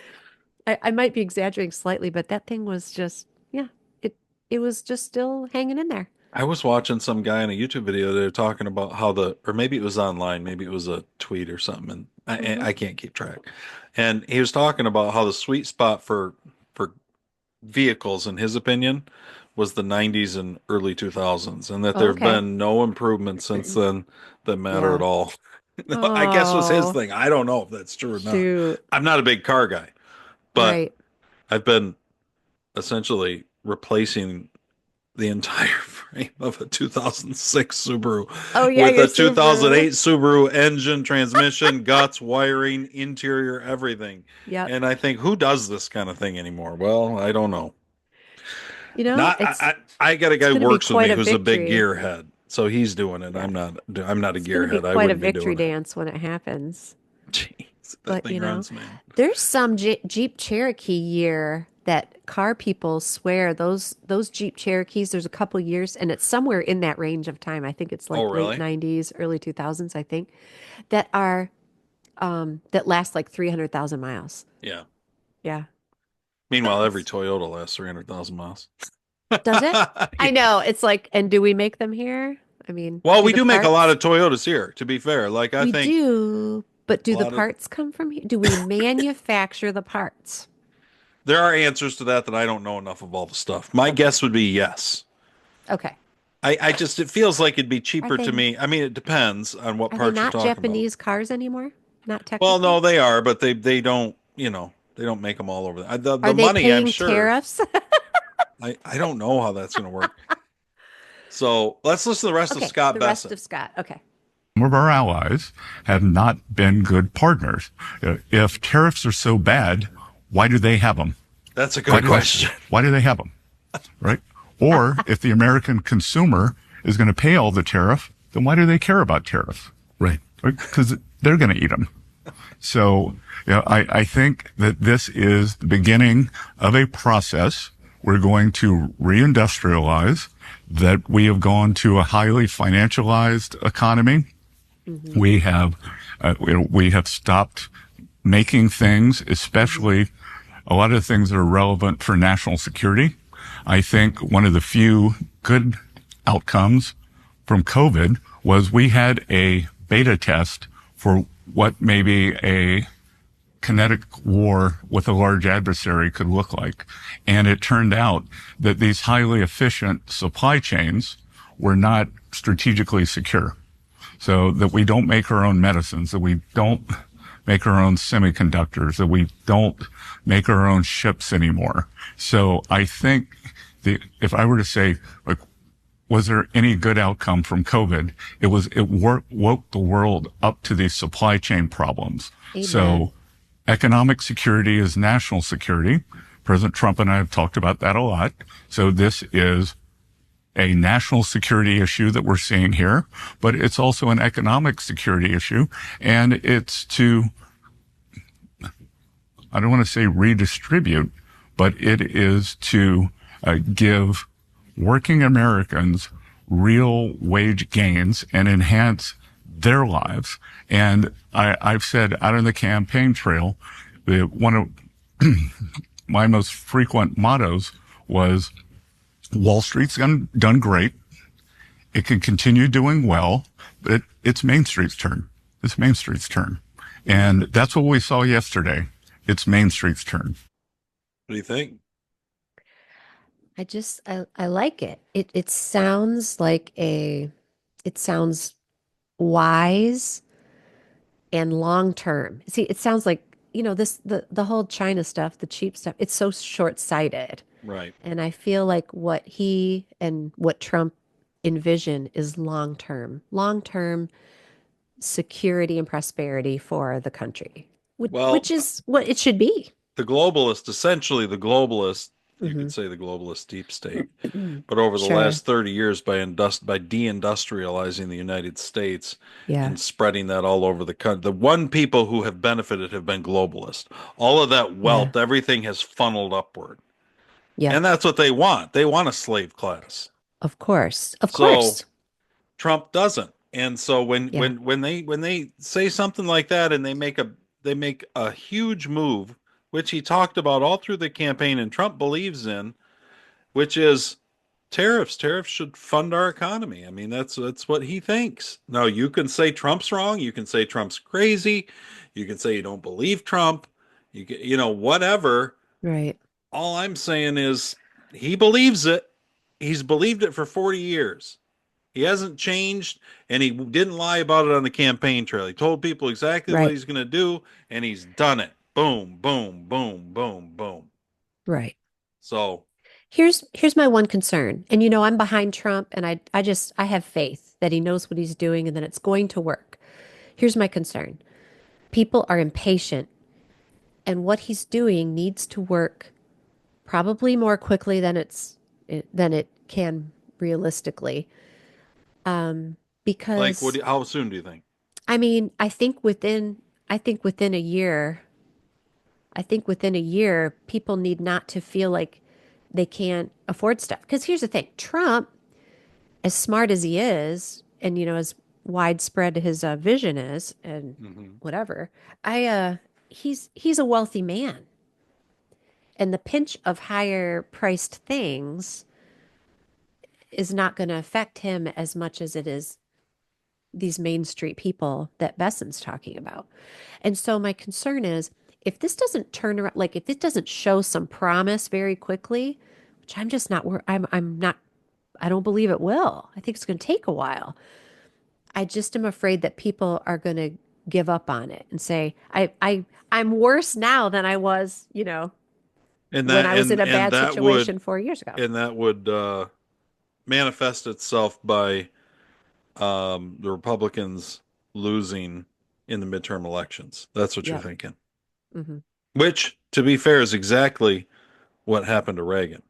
I might be exaggerating slightly, but that thing was just, yeah, it was just still hanging in there. I was watching some guy in a YouTube video. They were talking about how or maybe it was online, maybe it was a tweet or something, and Hmm. I can't keep track. And he was talking about how the sweet spot for vehicles, in his opinion, was the 90s and early 2000s, and that Oh, there have okay. been no improvemements since then that matter at Yeah. all. I guess was his Oh, thing. I don't know if that's true or not. shoot. I'm not a big car guy, but Right. I've been essentially replacing the entire frame of a 2006 Subaru Oh, yeah, with your a Subaru. 2008 Subaru engine, transmission, guts, wiring, interior, everything. Yep. And I think, who does this kind of thing anymore? Well, I don't know. You know, Not I got a it's guy who going to be works with quite me a who's a big victory. gearhead. So he's doing it. Yeah. I'm not a It's going to be gearhead. I quite a wouldn't be victory doing it. dance when it happens. Jeez, that But, thing runs, man. there's some Jeep Cherokee year. that car people swear those Jeep Cherokees, there's a couple years, and it's somewhere in that range of time. I think it's Oh, like late really? 90s, early 2000s, I think, that are that last like 300,000 miles. Yeah. Yeah. Meanwhile, every It's, Toyota lasts 300,000 miles. does it? Yeah. I know. It's like, and do we make them here? I mean, Well, do we the do make a lot parts? of Toyotas here, to be fair. Like, I We think do, but a do the lot of parts come from here? Do we manufacture the parts? there are answers to that I don't know enough of all the stuff. My Okay. guess would be yes. Okay. I just, it feels like it'd be Are cheaper to they me. I mean, it depends on what are they parts you're not talking about. Japanese cars anymore? Not Well, no, technically? they are, but they don't, they don't make them all over. The Are they money, I'm paying sure. tariffs? I don't know how that's going to work. So let's listen to the rest of Okay, Scott the rest Besson. of Scott. Okay. Some of our allies have not been good partners. If tariffs are so bad, why do they have them? That's a Why good do question. why do they have them? Right? Or if the American consumer is going to pay all the tariff, then why do they care about tariffs? Right. Because they're going to eat them. So, I think that this is the beginning of a process. We're going to reindustrialize, that we have gone to a highly financialized economy. We have, we have stopped making things, especially a lot of things that are relevant for national security. I think one of the few good outcomes from COVID was we had a beta test for what maybe a kinetic war with a large adversary could look like. And it turned out that these highly efficient supply chains were not strategically secure. So that we don't make our own medicines, that we don't make our own semiconductors, that we don't make our own ships anymore. So I think if I were to say, like, was there any good outcome from COVID? Woke the world up to these supply chain problems. Amen. So economic security is national security. President Trump and I have talked about that a lot. So this is a national security issue that we're seeing here, but it's also an economic security issue. And it's to, I don't want to say redistribute, but it is to give working Americans real wage gains and enhance their lives. And I've said out on the campaign trail, one of my most frequent mottos was, Wall Street's done great. It can continue doing well, but it's Main Street's turn. It's Main Street's turn. And that's what we saw yesterday. It's Main Street's turn. What do you think? I like it. It sounds like it sounds wise and long term. See, it sounds like, the whole China stuff, the cheap stuff, it's so short-sighted. Right. And I feel like what he and what Trump envision is long term security and prosperity for the country, Well, which is what it should be. the globalist, essentially the globalist, you Hmm. could say the globalist deep state, but over the Sure. last 30 years by deindustrializing the United States Yeah. and spreading that all over the country, the one people who have benefited have been globalists. All of that Yeah. wealth, everything has funneled upward. And Yep. that's what they want. They want a slave class. Of course. Of So course. Trump doesn't. And so Yeah. when they say something like that and they make a huge move, which he talked about all through the campaign and Trump believes in, which is tariffs. Tariffs should fund our economy. I mean, that's what he thinks. Now, you can say Trump's wrong, you can say Trump's crazy, you can say you don't believe Trump, whatever. Right. All I'm saying is he believes it. He's believed it for 40 years. He hasn't changed, and he didn't lie about it on the campaign trail. He told people exactly what Right. he's going to do, and he's done it. Boom, boom, boom, boom, boom. Right. So, Here's my one concern. And I'm behind Trump, and I have faith that he knows what he's doing and that it's going to work. Here's my concern. People are impatient, and what he's doing needs to work probably more quickly than it can realistically. like, Because how soon do you think? I mean, I think within a year, I think within a year, people need not to feel like they can't afford stuff. Because here's the thing, Trump, as smart as he is, and as widespread his vision is, and Hmm. whatever, I he's a wealthy man, and the pinch of higher priced things is not going to affect him as much as it is these Main Street people that Besson's talking about. And so my concern is if this doesn't turn around, like if it doesn't show some promise very quickly, which I'm just not, I'm not, I don't believe it will. I think it's going to take a while. I just am afraid that people are going to give up on it and say, I'm worse now than I was, And when that I was in a and bad that would situation 4 years ago. and that would manifest itself by the Republicans losing in the midterm elections. That's what you're Yep. thinking. Hmm. Which, to be fair, is exactly what happened to Reagan.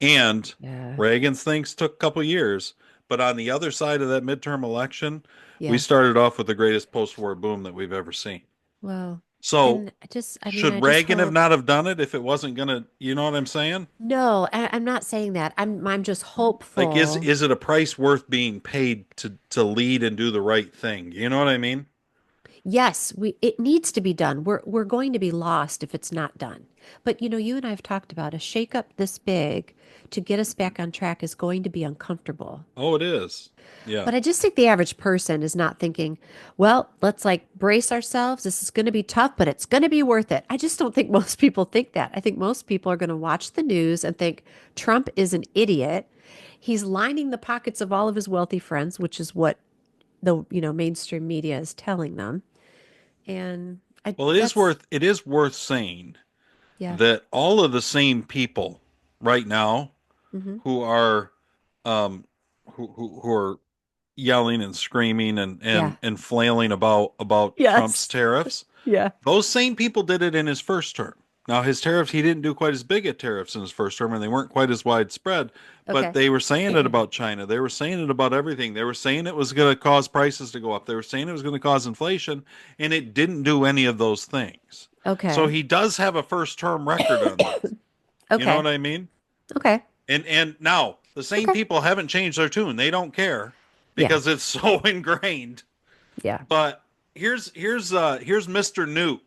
And Yeah. Reagan's things took a couple years, but on the other side of that midterm election, we Yeah. started off with the greatest post-war boom that we've ever seen. Well, So, and I should just Reagan have hope. not have done it if it wasn't gonna, you know what I'm saying? No, I'm not saying that. I'm just Like, hopeful. is it a price worth being paid to lead and do the right thing? You know what I mean? Yes, it needs to be done. We're going to be lost if it's not done. But you and I have talked about a shakeup this big to get us back on track is going to be uncomfortable. Oh, it is. Yeah. But I just think the average person is not thinking, well, let's like brace ourselves. This is going to be tough, but it's going to be worth it. I just don't think most people think that. I think most people are going to watch the news and think Trump is an idiot. He's lining the pockets of all of his wealthy friends, which is what the mainstream media is telling them. And I Well, that's it is worth saying yeah. that all of the same people right now Hmm. who are um who are yelling and screaming Yeah. and flailing about Trump's Yes. tariffs. Yeah. Those same people did it in his first term. Now, his tariffs, he didn't do quite as big at tariffs in his first term, and they weren't quite as widespread, but Okay. they were saying it about China. They were saying it about everything. They were saying it was going to cause prices to go up. They were saying it was going to cause inflation, and it didn't do any of those things. So Okay. he does have a first term record on this. You know Okay. what I mean? Okay. And now the same Okay. people haven't changed their tune. They don't care Yeah. because it's so ingrained. Yeah. But here's Mr. Newt.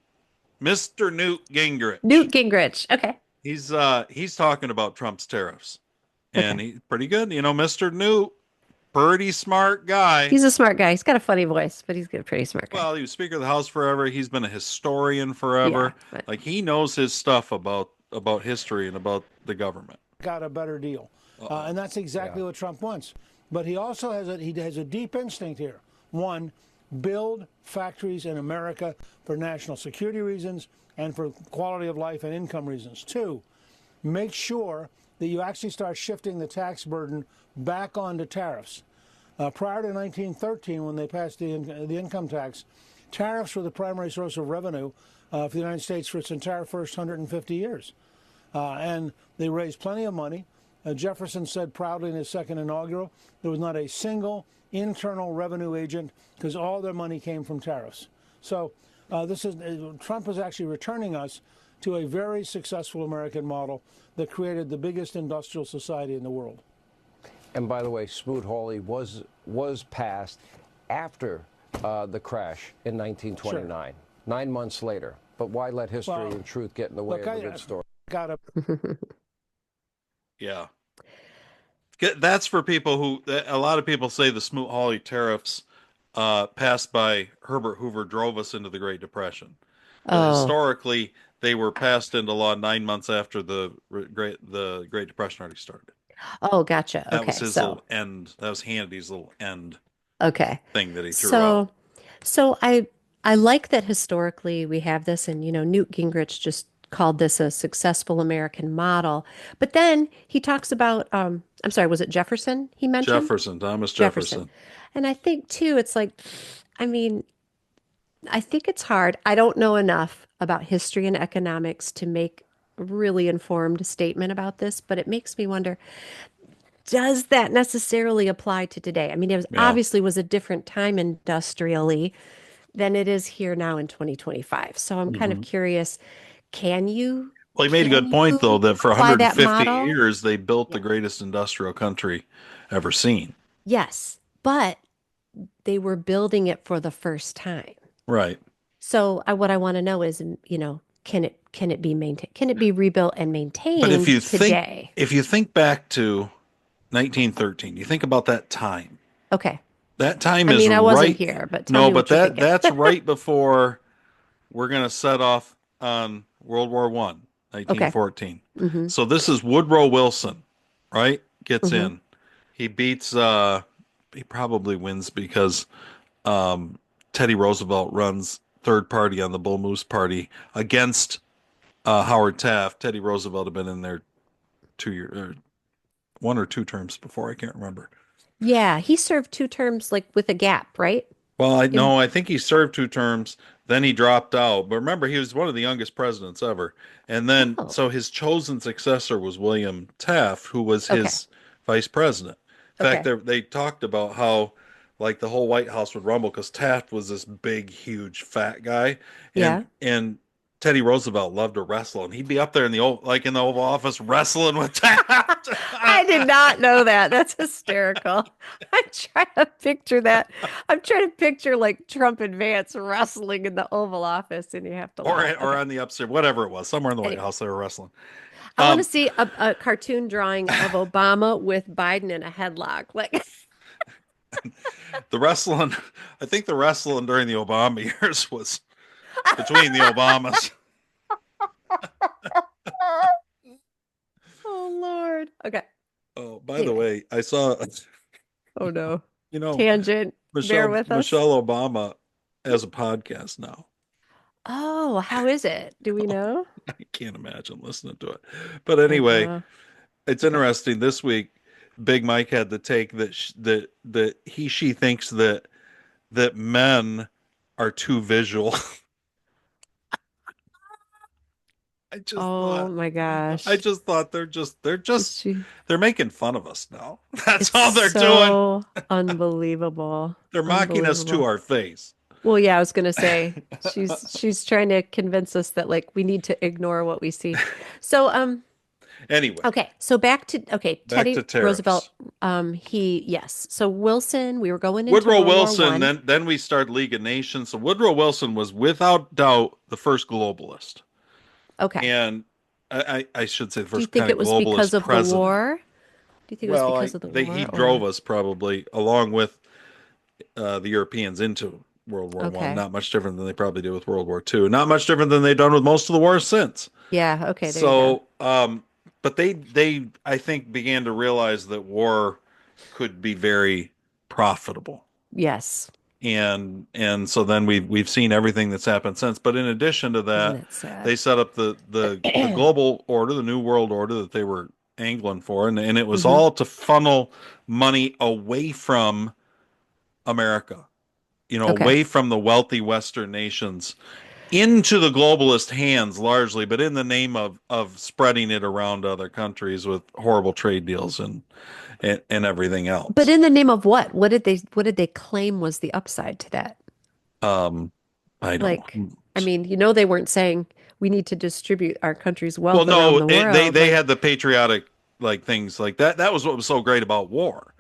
Mr. Newt Gingrich. Newt Gingrich. Okay. He's talking about Trump's tariffs. And Okay. he's pretty good. You know, Mr. Newt, pretty smart guy. He's a smart guy. He's got a funny voice, but he's a pretty smart guy. Well, he was Speaker of the House forever. He's been a historian Yeah. forever. But Like he knows his stuff about history and about the government. Got a better deal. And that's exactly what Trump wants. But he also has he has a deep instinct here. One, build factories in America for national security reasons and for quality of life and income reasons. Two, make sure that you actually start shifting the tax burden back onto tariffs. Prior to 1913, when they passed the income tax, tariffs were the primary source of revenue for the United States for its entire first 150 years. And they raised plenty of money. Jefferson said proudly in his second inaugural, there was not a single internal revenue agent because all their money came from tariffs. So Trump is actually returning us to a very successful American model that created the biggest industrial society in the world. And by the way, Smoot-Hawley was passed after the crash in 1929, Sure. 9 months later. But why let history and truth get in the way of the good story? Got a Yeah. That's for people who a lot of people say the Smoot-Hawley tariffs passed by Herbert Hoover drove us into the Great Depression. But oh, historically, they were passed into law 9 months after the Great Depression already started. oh, gotcha. That was Okay. his So little end. That was Hannity's little end okay. thing that he threw out. So I like that historically we have this, and Newt Gingrich just called this a successful American model. But then he talks about I'm sorry, was it Jefferson he mentioned? Jefferson, Thomas Jefferson. Jefferson. And I think too, it's like, I mean, I think it's hard. I don't know enough about history and economics to make a really informed statement about this, but it makes me wonder, does that necessarily apply to today? I mean, Yeah. obviously was a different time industrially than it is here now in 2025. So I'm kind of Hmm. curious, can you Well, he made a can good point, though, you that for apply that 150 model? years, they built the Yeah. greatest industrial country ever seen. Yes, but they were building it for the first time. Right. So what I want to know is, can it be maintained? Can it be rebuilt and But maintained today? if you think back to 1913, you think about that time. Okay. That time I is mean, I wasn't right. here, but tell No, me but what you're thinking. that's right before we're going to set off on World War One, Okay. 1914. Mm-hmm. So this is Woodrow Wilson, right? Gets Mm-hmm. in. He beats he probably wins because um Teddy Roosevelt runs third party on the Bull Moose Party against Howard Taft. Teddy Roosevelt had been in there 2 years, or 1 or 2 terms before. I can't remember. Yeah, he served 2 terms like with a gap, right? Well, I In, no, I think he served 2 terms, then he dropped out. But remember, he was one of the youngest presidents ever. And then, oh, so his chosen successor was William Taft, who was okay. his vice president. In fact, Okay. they talked about how, like, the whole White House would rumble because Taft was this big, huge, fat guy, Yeah. and Teddy Roosevelt loved to wrestle, and he'd be up there in the in the Oval Office wrestling with Taft. I did not know that. That's hysterical. I'm trying to picture that. I'm trying to picture like Trump and Vance wrestling in the Oval Office, and you have to laugh. Or Okay. on the upstairs, whatever it was, somewhere in the White Anyway, House they were wrestling. I want to Um, see a cartoon drawing of Obama with Biden in a headlock. Like, the wrestling, I think the wrestling during the Obama years was between the Obamas. oh Lord. Okay. Oh, by the Anyway. way, I saw, Oh no. you know, Tangent. Bear with us. Michelle Obama has a podcast now. Oh, how is it? Do we know? I can't imagine listening to it. But I anyway, know. it's Okay. interesting. This week, Big Mike had the take that that she thinks that men are too visual. I just Oh thought my I gosh. just thought Is she? they're making fun of us now. That's It's all they're doing. so unbelievable. They're mocking us to Unbelievable. our face. Well, yeah, I was gonna say she's trying to convince us that like we need to ignore what we see. So Anyway, okay, so back to back to Teddy Roosevelt, tariffs. he yes. So Wilson, we were going into Woodrow World War Wilson, One. then we start League of Nations. So Woodrow Wilson was without doubt the first globalist. Okay. And I should say the Do you first think kind of it was because globalist of the president. war? Do you think it was Well, because of the he war drove or us probably along with the Europeans into World War One. okay. Not much different than they probably did with World War Two. Not much different than they've done with most of the wars since. Yeah, okay, there you go. So, but they I think began to realize that war could be very profitable. Yes. And so then we've seen everything that's happened since. But in addition to Isn't that, it sad? they set up the global order, the new world order that they were angling for, and it was hmm all to funnel money away from America, Okay. away from the wealthy Western nations into the globalist hands largely, but in the name of spreading it around to other countries with horrible trade deals and everything But else. in the name of what? What did they claim was the upside to that? Um, I don't. Like, I mean, they weren't saying we need to distribute our country's Well, wealth around no, the they world. they Like, had the patriotic like things like that. That was what was so great about war,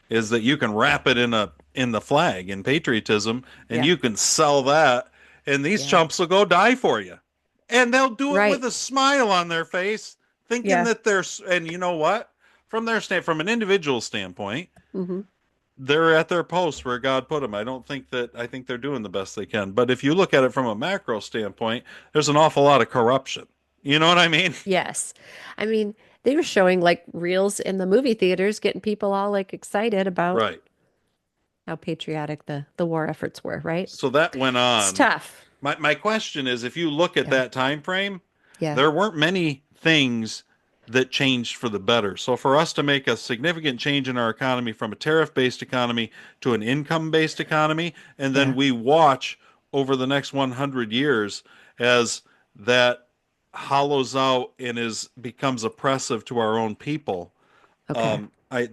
is that you can wrap it in the flag in patriotism, and yeah, you can sell that, and these yeah, chumps will go die for you, and they'll do it with right. a smile on their face, thinking Yeah. that they're. And you know what? From an individual standpoint, hmm they're at their post where God put them. I think they're doing the best they can. But if you look at it from a macro standpoint, there's an awful lot of corruption. You know what I mean? Yes. I mean, they were showing like reels in the movie theaters, getting people all like excited about Right. how patriotic the war efforts were, right? So that went It's on. tough. My question is, if you look at Yeah. that time frame, Yeah. there weren't many things that changed for the better. So for us to make a significant change in our economy from a tariff-based economy to an income-based economy, and then Yeah. we watch over the next 100 years as that hollows out and is becomes oppressive to our own people. Okay.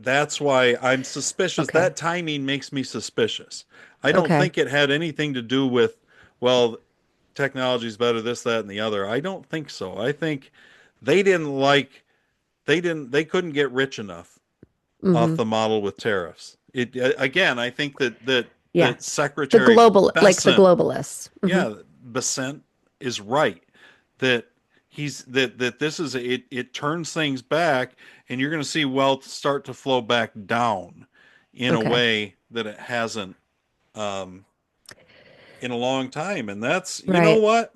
That's why I'm suspicious. Okay. That timing makes me suspicious. I don't Okay. think it had anything to do with, well, technology is better, this, that, and the other. I don't think so. I think they they couldn't get rich enough off Hmm. the model with tariffs. It again, I think Yeah. that Secretary The Bessent, globalists. Hmm. yeah, Bessent is right that that this is it turns things back, and you're going to see wealth start to flow back down in a Okay. way that it hasn't um, in a long time, and that's you know Right. what.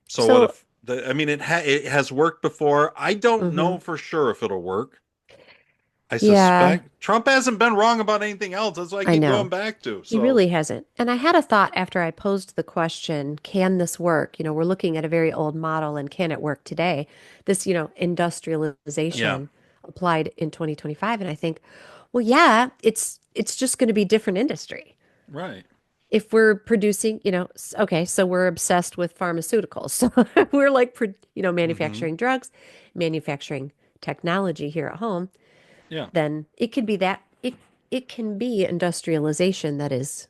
So what So, if I mean it has worked before. I don't mhm. know for sure if it'll work. I Yeah, suspect Trump hasn't been wrong about anything else. That's what I I keep going know. back to. He So really hasn't. And I had a thought after I posed the question, can this work? We're looking at a very old model and can it work today? This, yeah, industrialization applied in 2025. And I think, well, yeah, it's just going to be different industry. right. If we're producing, okay, so we're obsessed with pharmaceuticals. So we're like, Hmm. manufacturing drugs, manufacturing technology here at home, Yeah, then it can be industrialization that is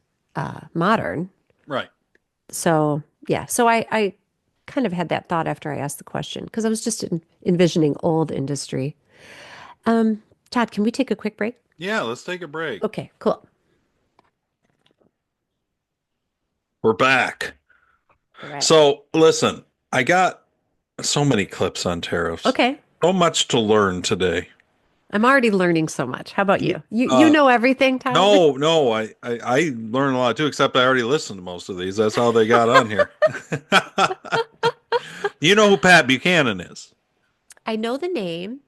modern. right. So yeah, so I kind of had that thought after I asked the question because I was just envisioning old industry. Um, Todd, can we take a quick break? Yeah, let's take a break. Okay, cool. We're back. All right. So listen, I got so many clips on tariffs. Okay. So much to learn today. I'm already learning so much. How about You- you? You Uh, know everything, Todd? no, I learned a lot too, except I already listened to most of these. That's how they got on here. You know who Pat Buchanan is, I know the name.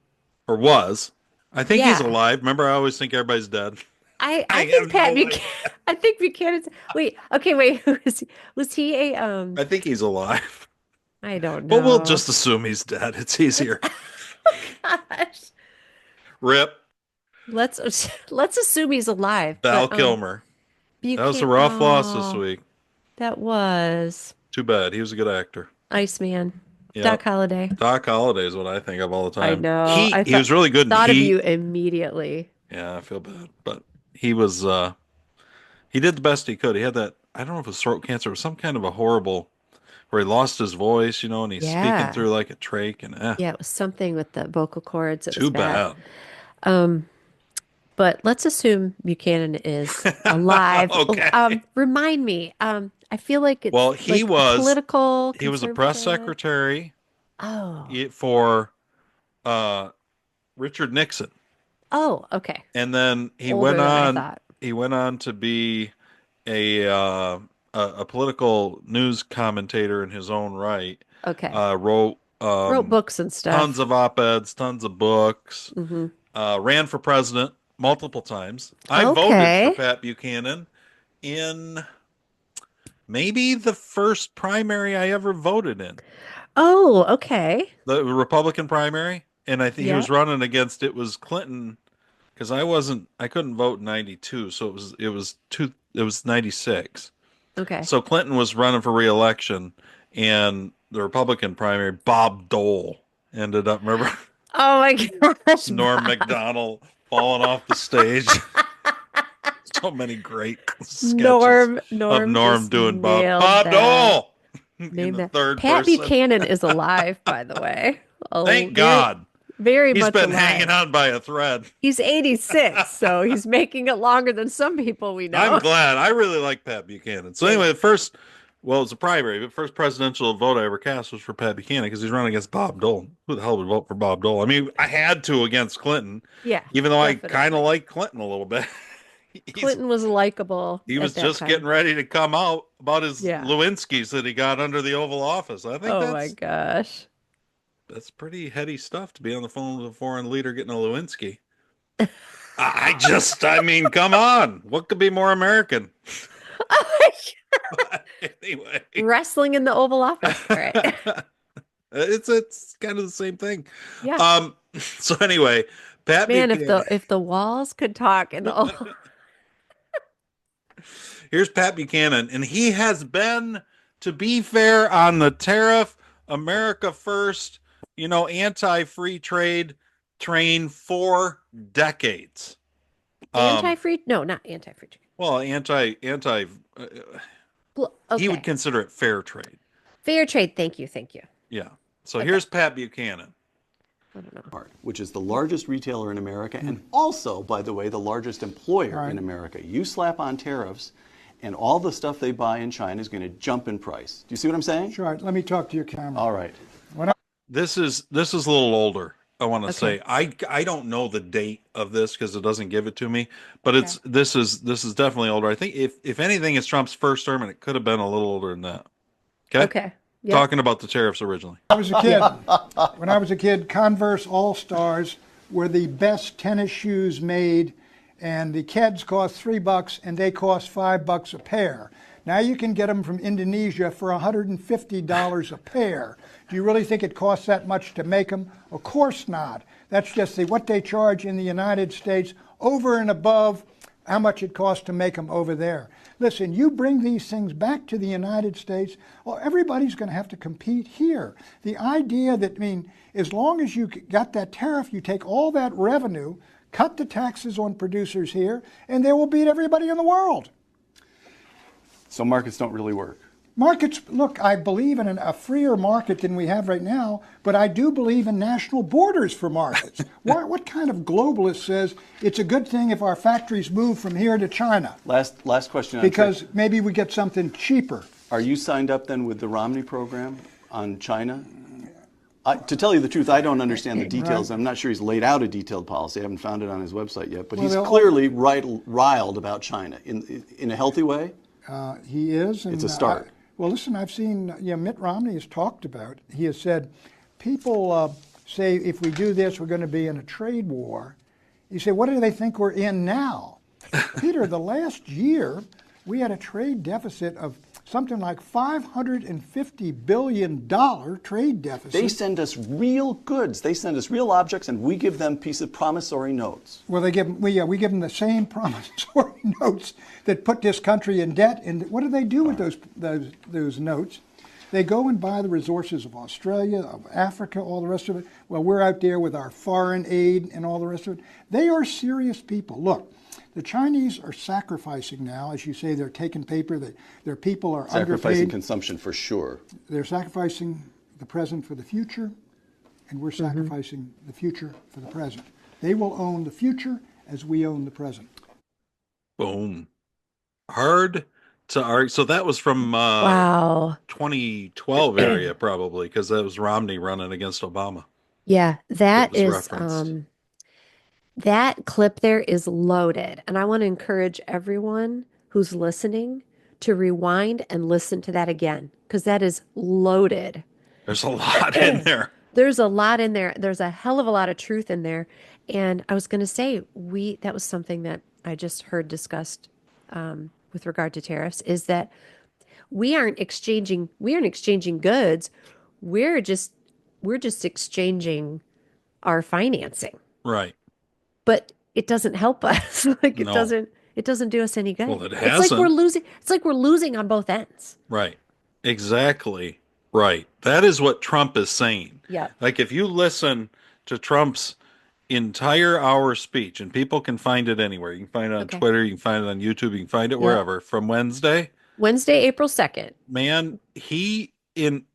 or was? I think he's Yeah. alive. Remember, I always think everybody's dead. I I think have Pat no Buchanan. idea. I think Buchanan's. Wait. Okay. Wait. Was he a I think he's alive, I don't but we'll know. just assume he's dead. It's easier. Gosh. Rip Let's let's assume he's alive. Val But Kilmer. That was a Buchanan. rough loss this Oh, week. that was Too bad. He was a good actor. Iceman. Yep. Doc Holliday. Doc Holliday is what I think of all the I time. know. He was really good in Thought of you Heat. immediately. Yeah, I feel bad, but he was he did the best he could. He had that I don't know if it was throat cancer, it was some kind of a horrible where he lost his voice, and he's speaking Yeah. through like a trach and Yeah, it was something with the vocal cords. It was too bad. bad. But let's assume Buchanan is alive. Oh, Okay. remind me. I feel like Well, it's like a political he was a press conservative. secretary Oh. for uh Richard Nixon. Oh, okay. And then Older than I thought. he went on to be a a political news commentator in his own right. Okay. Wrote Wrote books and tons stuff. of op-eds, tons of books. Hmm. Ran for president multiple times. I voted for Okay. Pat Buchanan in maybe the first primary I ever voted in, Oh, okay. the Republican primary, and I think he Yeah. was running against it was Clinton because I couldn't vote in 92, so it was 96. Okay. So Clinton was running for re-election, and the Republican primary, Bob Dole ended up. Remember Oh my gosh, Norm Bob. Macdonald falling off the stage? So many great sketches of Norm Norm just doing nailed Bob that. Dole in Named the that. third Pat person. Buchanan is alive, by the way. Oh, Thank very, God. very He's much been hanging alive. on by a thread. He's 86, so he's making it longer than some people we I'm know. glad. I really like Pat Buchanan. So Same. anyway, well, it was a primary, but first presidential vote I ever cast was for Pat Buchanan because he's running against Bob Dole. Who the hell would vote for Bob Dole? I mean, I had to against Clinton, Yeah, even though I kind of definitely. like Clinton a little bit. He's Clinton was likable he at was that just getting time. ready to come out about his Yeah. Lewinsky's that he got under the Oval Office. I think Oh my gosh. that's pretty heady stuff to be on the phone with a foreign leader getting a Lewinsky. I mean, come on. What could be more American? But anyway, Wrestling in the Oval Office. All right. it's kind of the same thing. Yeah. So anyway, Pat Man, if Buchanan. the walls could talk in the Oval. Here's Pat Buchanan, and he has been, to be fair, on the tariff America first, anti-free trade train for decades. Anti-free? No, not anti-free trade. Well, anti. He would Okay. consider it fair trade. Fair trade. Thank you. Thank you. Yeah. So Okay. here's Pat Buchanan. I don't know. which is the largest retailer in America and also, by the way, the largest employer in America. You slap on tariffs, and all the stuff they buy in China is going to jump in price. Do you see what I'm saying? Sure. Let me talk to your camera. All right. This is a little older. I want to Okay. say I don't know the date of this because it doesn't give it to me, but Okay. this is definitely older. I think if anything, it's Trump's first term, and it could have been a little older than that. Okay. Okay. Yep. Talking about the tariffs originally. I was a kid. When I was a kid, Converse All-Stars were the best tennis shoes made, and the Keds cost $3 and they cost $5 a pair. Now you can get them from Indonesia for $150 a pair. Do you really think it costs that much to make them? Of course not. That's just what they charge in the United States over and above how much it costs to make them over there. Listen, you bring these things back to the United States, well, everybody's going to have to compete here. The idea that, I mean, as long as you got that tariff, you take all that revenue, cut the taxes on producers here, and they will beat everybody in the world. So markets don't really work. Markets, look, I believe in a freer market than we have right now, but I do believe in national borders for markets. What kind of globalist says it's a good thing if our factories move from here to China? Last question on Because trade. maybe we get something cheaper. Are you signed up then with the Romney program on China? To tell you the truth, I don't understand the details. Right. I'm not sure he's laid out a detailed policy. I haven't found it on his website yet. But Well, he's they'll- clearly riled about China in a healthy way. He is. And, It's a start. well, listen, I've seen, Mitt Romney has talked about, he has said, people say if we do this, we're going to be in a trade war. You say, what do they think we're in now? Peter, the last year, we had a trade deficit of something like $550 billion trade deficit. They send us real goods. They send us real objects, and we give them pieces of promissory notes. Well, we give them the same promissory notes that put this country in debt. And what do they do with those notes? They go and buy the resources of Australia, of Africa, all the rest of it. Well, we're out there with our foreign aid and all the rest of it. They are serious people. Look, the Chinese are sacrificing now, as you say, they're taking paper, their people are Sacrificing underpaid. consumption for sure. They're sacrificing the present for the future, and we're sacrificing the future for the present. They will own the future as we own the present. Boom. Hard to argue. So that was from Wow. 2012 area probably, because that was Romney running against Obama. Yeah, that was is referenced. that clip there is loaded. And I want to encourage everyone who's listening to rewind and listen to that again, because that is loaded. There's a lot in there. There's a lot in there. There's a hell of a lot of truth in there. And I was going to say, that was something that I just heard discussed with regard to tariffs, is that we aren't exchanging goods. We're just exchanging our financing. Right. But it doesn't help us. Like No. it doesn't do us any good. Well, it It's like hasn't. we're losing on both ends. Right. Exactly. Right. That is what Trump is saying. Yeah. Like if you listen to Trump's entire hour speech, and people can find it anywhere. You can find it on Okay. Twitter, you can find it on YouTube, you can find it Yeah. wherever, from Wednesday. Wednesday, April 2nd. Man, you I'm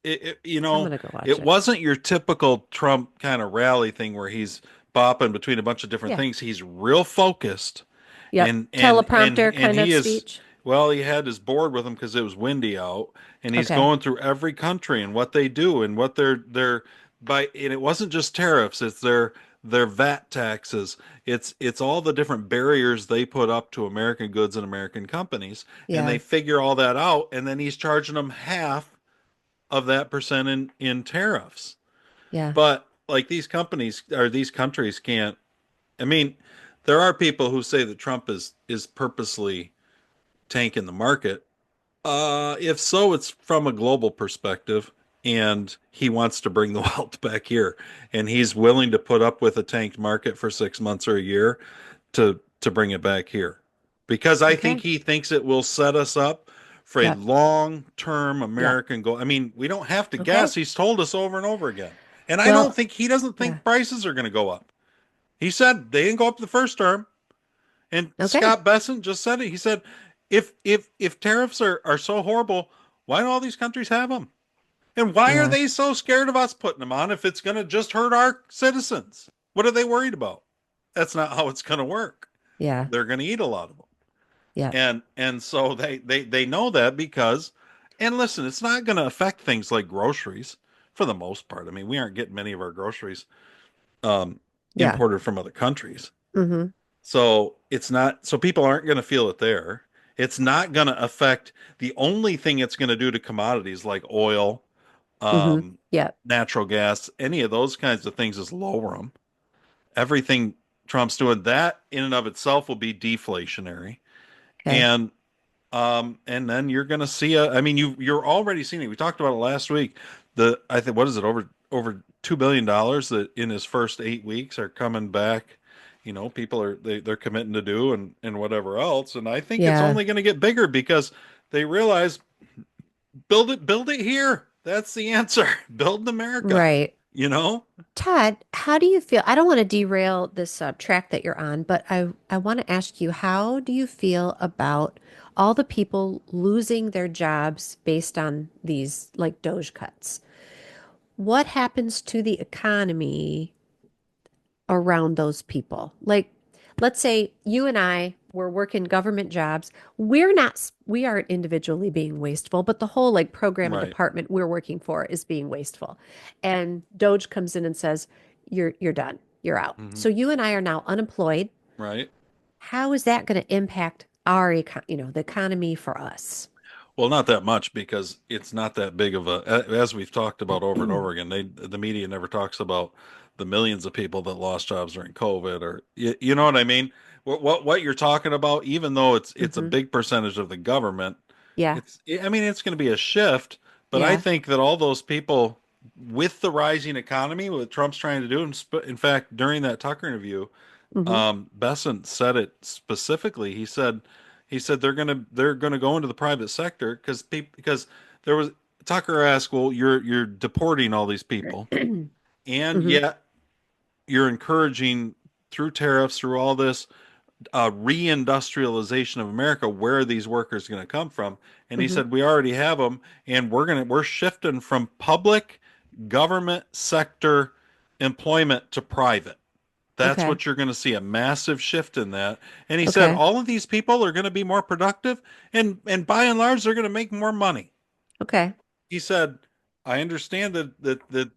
know, gonna go watch it it. wasn't your typical Trump kind of rally thing where he's bopping between a bunch of different Yeah. things. He's real focused. Yep. Teleprompter kind of he is, speech. well, he had his board with him because it was windy out, and he's Okay. going through every country and what they do and what they're by. And it wasn't just tariffs; it's their VAT taxes. It's all the different barriers they put up to American goods and American companies, Yeah. and they figure all that out, and then he's charging them half of that percent in tariffs. Yeah. But like these companies or these countries can't. I mean, there are people who say that Trump is purposely tanking the market. If so, it's from a global perspective, and he wants to bring the wealth back here, and he's willing to put up with a tanked market for 6 months or a year to bring it back here, because I think he thinks it will set us up for Yep. a long-term American goal. I mean, we don't have to guess. He's told us over and over again, and I Well, don't think he doesn't think yeah. prices are going to go up. He said they didn't go up the first term. And Okay. Scott Bessent just said it. He said, if tariffs are so horrible, why do all these countries have them? And why are Yeah. they so scared of us putting them on if it's going to just hurt our citizens? What are they worried about? That's not how it's going to work. Yeah. They're going to eat a lot of them. Yeah. And so they know that because, and listen, it's not going to affect things like groceries for the most part. I mean, we aren't getting many of our groceries Yeah. imported from other countries. Mm-hmm. So it's not, so people aren't going to feel it there. It's not going to affect, the only thing it's going to do to commodities like oil, Mm-hmm. um, Yeah. natural gas, any of those kinds of things is lower them. Everything Trump's doing, that in and of itself will be deflationary. Okay. And then you're going to see I mean, you're already seeing it. We talked about it last week. I think, what is it, over $2 billion that in his first 8 weeks are coming back. You know, people they're committing to do and whatever else. And I think it's Yeah. only going to get bigger because they realize build it here. That's the answer. Build in America. Right. You know, Todd, how do you feel? I don't want to derail this track that you're on, but I want to ask you, how do you feel about all the people losing their jobs based on these like Doge cuts? What happens to the economy around those people? Like, let's say you and I were working government jobs. We aren't individually being wasteful, but the whole like program and right, department we're working for is being wasteful. And Doge comes in and says, you're done. You're out. hmm, So you and I are now unemployed. right. How is that going to impact our the economy for us? Well, not that much because it's not that big of as we've talked about over and over again. The media never talks about the millions of people that lost jobs during COVID, or you know what I mean? What you're talking about, even though it's a Hmm. big percentage of the government, Yeah. I mean, it's going to be a shift, but I Yeah. think that all those people with the rising economy, what Trump's trying to do, and in fact, during that Tucker interview, Hmm. Besant said it specifically. He said they're gonna go into the private sector because there was, Tucker asked, well, you're deporting all these people, and Hmm. yet you're encouraging through tariffs, through all this reindustrialization of America. Where are these workers going to come from? And he Hmm. said we already have them, and we're shifting from public government sector employment to private. That's Okay. what you're going to see, a massive shift in that. And he said Okay. all of these people are going to be more productive, and by and large they're going to make more money. Okay. He said, I understand that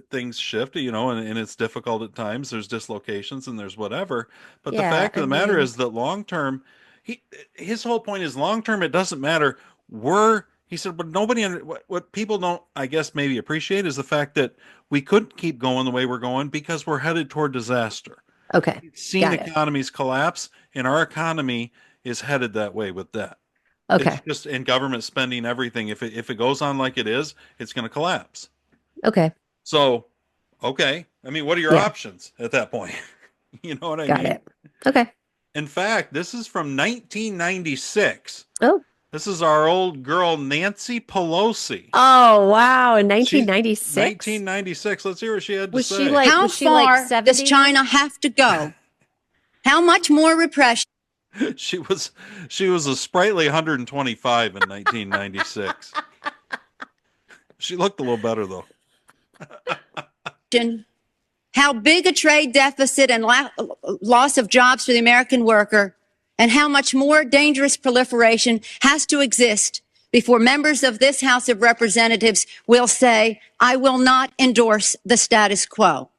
things shift, and it's difficult at times. There's dislocations and there's whatever. But the Yeah. fact of I the matter mean, is that long term, his whole point is long term, it doesn't matter. He said, but what people don't, I guess, maybe appreciate is the fact that we couldn't keep going the way we're going because we're headed toward disaster. okay. We've seen Got it. economies collapse, and our economy is headed that way with that. It's Okay. just in government spending everything. If it goes on like it is, it's going to collapse. Okay. So, okay. I mean, what are your Yeah. options at that point? You know what I Got mean? it. Okay. In fact, this is from 1996. Oh. This is our old girl Nancy Pelosi. Oh, wow. In She's 1996? 1996. Let's hear what she had to Was she say. like How was she like far does 70 then? China have to go? How much more repression? She was a sprightly 125 in 1996. She looked a little better though. How big a trade deficit and loss of jobs for the American worker, and how much more dangerous proliferation has to exist before members of this House of Representatives will say, I will not endorse the status quo.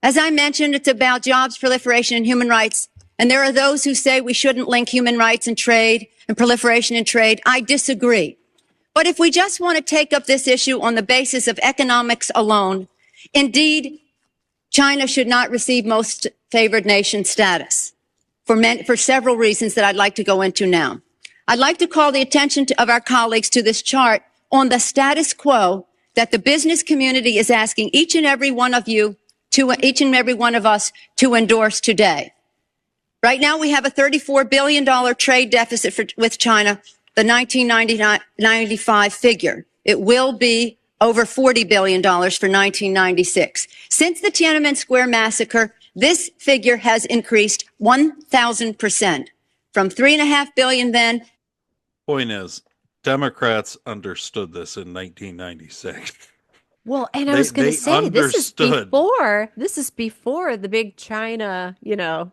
As I mentioned, it's about jobs, proliferation, and human rights. And there are those who say we shouldn't link human rights and trade and proliferation and trade. I disagree. But if we just want to take up this issue on the basis of economics alone, indeed, China should not receive most favored nation status for several reasons that I'd like to go into now. I'd like to call the attention of our colleagues to this chart on the status quo that the business community is asking each and every one of us to endorse today. Right now, we have a $34 billion trade deficit with China, the 1995 figure. It will be over $40 billion for 1996. Since the Tiananmen Square massacre, this figure has increased 1,000%. from $3.5 billion then. Point is, Democrats understood this in 1996. Well, and I was going to They say understood. this is before the big China, And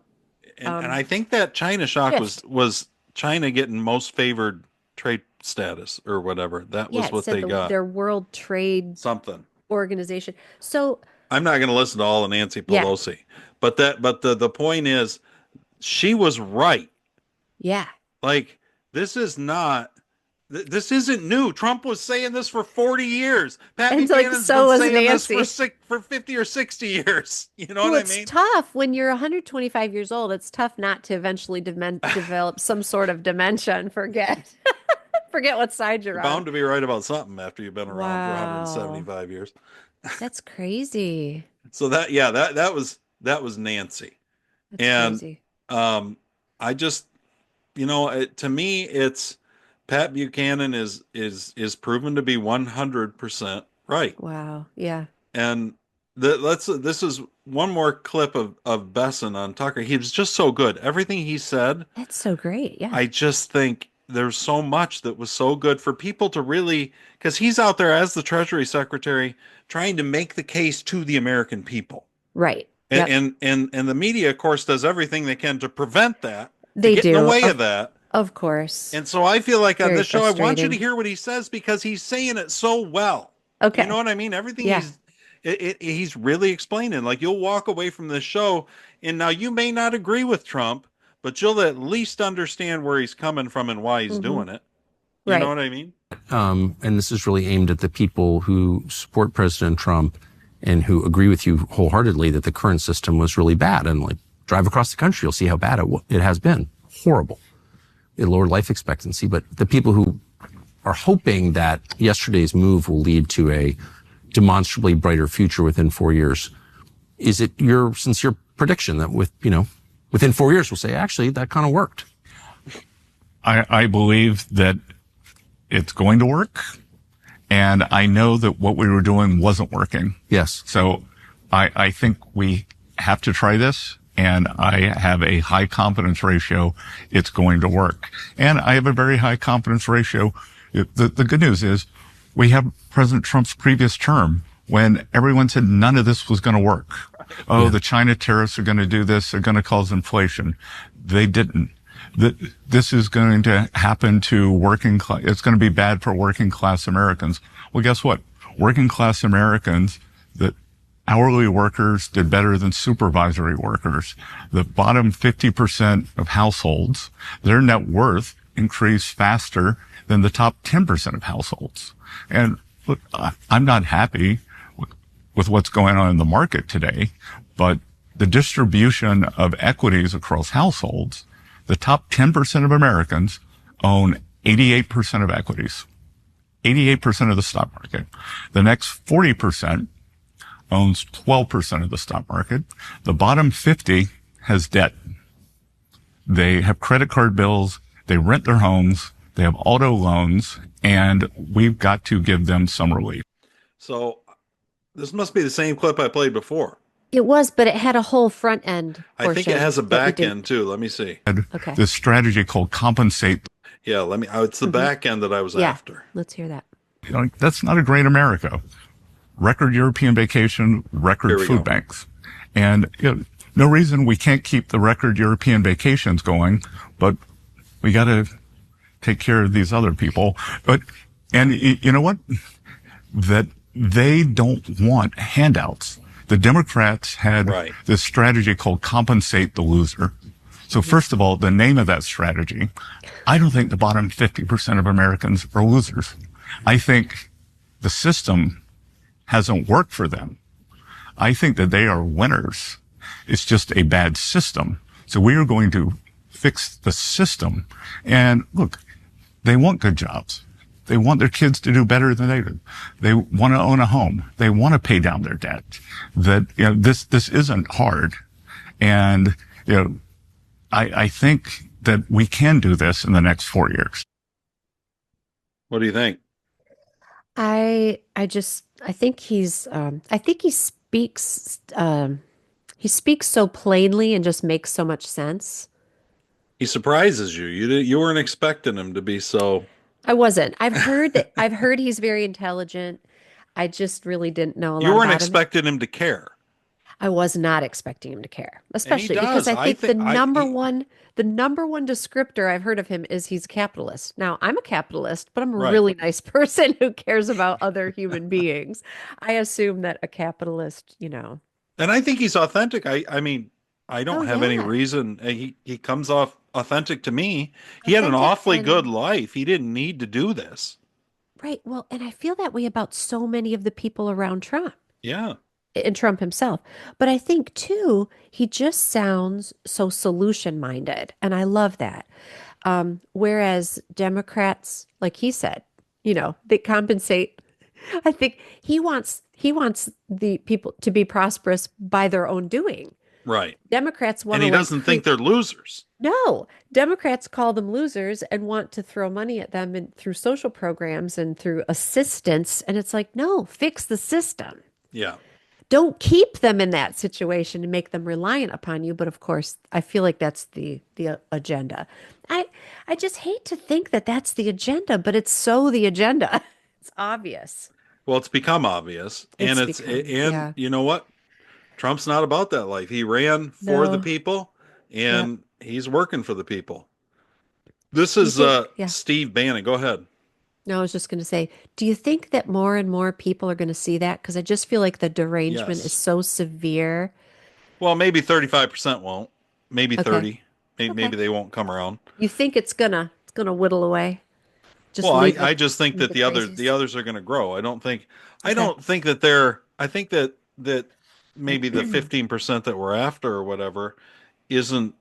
I think that China shock shift. was China getting most favored trade status or whatever. That Yeah, was it what said they got. their World Trade Something. Organization. So, I'm not going to listen to all of Nancy yeah, Pelosi, but the point is, she was right. yeah. Like, this is not. This isn't new. Trump was saying this for 40 years. Pat And like, Buchanan's so been was saying this Nancy. for 50 or 60 years. You know Well, what I it's mean? tough when you're 125 years old. It's tough not to eventually develop some sort of dementia and forget forget what side you're You're on. bound to be right about something after you've been around for Wow. 175 years. That's crazy. So that was Nancy. That's And crazy. I just, to me, it's Pat Buchanan is proven to be 100% right. Wow. Yeah. And this is one more clip of Besson on Tucker. He was just so good. Everything he said, That's so great. Yeah. I just think there's so much that was so good for people to really, because he's out there as the Treasury Secretary trying to make the case to the American people. Right. And, Yep. and the media, of course, does everything they can to prevent that, to They get in the do. way of that. Of course. And so I feel like on Very this show, I want you to frustrating. hear what he says because he's saying it so well. Okay. You know what I mean? Everything Yeah. he's really explaining. Like, you'll walk away from this show, and now you may not agree with Trump, but you'll at least understand where he's coming from and why he's doing it. You know Right. what I mean? And this is really aimed at the people who support President Trump and who agree with you wholeheartedly that the current system was really bad. And like, drive across the country, you'll see how bad it has been. Horrible. It lowered life expectancy. But the people who are hoping that yesterday's move will lead to a demonstrably brighter future within 4 years, is it your sincere prediction that within 4 years we'll say, actually, that kind of worked? I believe that it's going to work. And I know that what we were doing wasn't working. Yes. So I think we have to try this. And I have a high confidence ratio it's going to work. And I have a very high confidence ratio. The good news is we have President Trump's previous term when everyone said none of this was going to work. Oh, the China tariffs are going to do this. They're going to cause inflation. They didn't. This is going to happen to working class. It's going to be bad for working class Americans. Well, guess what? Working class Americans, the hourly workers did better than supervisory workers. The bottom 50% of households, their net worth increased faster than the top 10% of households. And look, I'm not happy with what's going on in the market today, but the distribution of equities across households, the top 10% of Americans own 88% of equities, 88% of the stock market. The next 40% owns 12% of the stock market. The bottom 50 has debt. They have credit card bills. They rent their homes. They have auto loans, and we've got to give them some relief. So this must be the same clip I played before. It was, but it had a whole front end portion. I think it has a that we back didn't- end too. Let me see. Okay. This strategy called compensate. Yeah, it's the back end that I was Yeah. after. Let's hear that. That's not a great America. Record European vacation, Here record we food go. banks. And no reason we can't keep the record European vacations going, but we got to take care of these other people. And you know what? That they don't want handouts. The Democrats had Right. this strategy called compensate the loser. So first of all, the name of that strategy, I don't think the bottom 50% of Americans are losers. I think the system hasn't worked for them. I think that they are winners. It's just a bad system. So we are going to fix the system. And look, they want good jobs. They want their kids to do better than they do. They want to own a home. They want to pay down their debt. This isn't hard. And, I think that we can do this in the next 4 years. What do you think? I think he speaks so plainly and just makes so much sense. He surprises you. You weren't expecting him to be so. I wasn't. I've heard he's very intelligent. I just really didn't know a You lot weren't about him. expecting him to care, I was not expecting him to care, and he especially because does. I I think think I. the number one descriptor I've heard of him is he's a capitalist. Now, I'm a capitalist, but I'm a Right. really nice person who cares about other human beings. I assume that a capitalist, And I think he's authentic. I mean, I oh don't have any yeah, reason. He comes off authentic to me. He had an authentic awfully good and life. He didn't need to do this. right. Well, and I feel that way about so many of the people around Trump. Yeah. And Trump himself. But I think too, he just sounds so solution minded. And I love that. Whereas Democrats, like he said, they compensate. I think he wants the people to be prosperous by their own doing. Right. Democrats want And to he like doesn't think they're losers. no, Democrats call them losers and want to throw money at them and through social programs and through assistance. And it's like, no, fix the system. Yeah. Don't keep them in that situation and make them reliant upon you. But of course, I feel like that's the agenda. I just hate to think that that's the agenda, but it's so the agenda. It's obvious. Well, it's become obvious, and It's become, yeah. you know what? Trump's not about that life. He ran for the No. people, Yep. and he's working for the people. This Do you is think, yeah. Steve Bannon. Go ahead. No, I was just going to say, do you think that more and more people are going to see that? Because I just feel like the derangement is Yes. so severe. Well, maybe 35% won't. Maybe Okay. 30. Maybe, Okay. maybe they won't come around. You think it's gonna whittle away? Just Well, leave I just think leave that the the crazies? others are going to grow. I Okay. don't think that they're. I think that maybe the 15% that we're after or whatever isn't.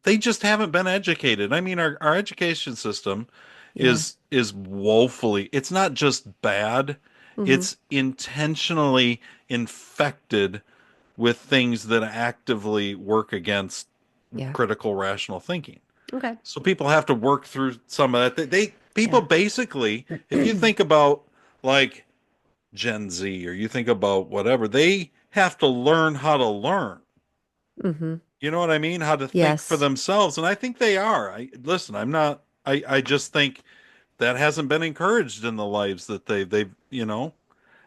They just haven't been educated. I mean, our education system Yeah. is woefully. It's not just bad. Hmm. It's intentionally infected with things that actively work against Yeah. critical rational thinking. Okay. So people have to work through some of that. They people Yeah. basically, if you think about like Gen Z or you think about whatever, they have to learn how to learn. Hmm. You know what I mean? How to think for Yes. themselves. And I think they are. I listen, I'm not I just think that hasn't been encouraged in the lives that they've. Yep.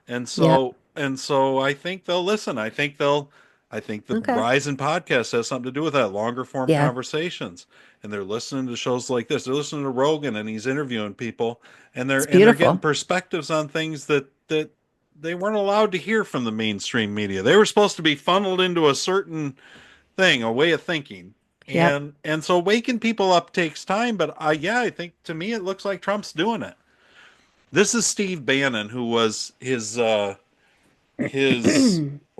And so I think they'll listen. I think the Okay. rise in podcasts has something to do with that, longer form Yeah. conversations. And they're listening to shows like this. They're listening to Rogan and he's interviewing people and It's they're getting beautiful. perspectives on things that they weren't allowed to hear from the mainstream media. They were supposed to be funneled into a certain thing, a way of thinking. Yep. And so waking people up takes time, but I think to me it looks like Trump's doing it. This is Steve Bannon, who was his one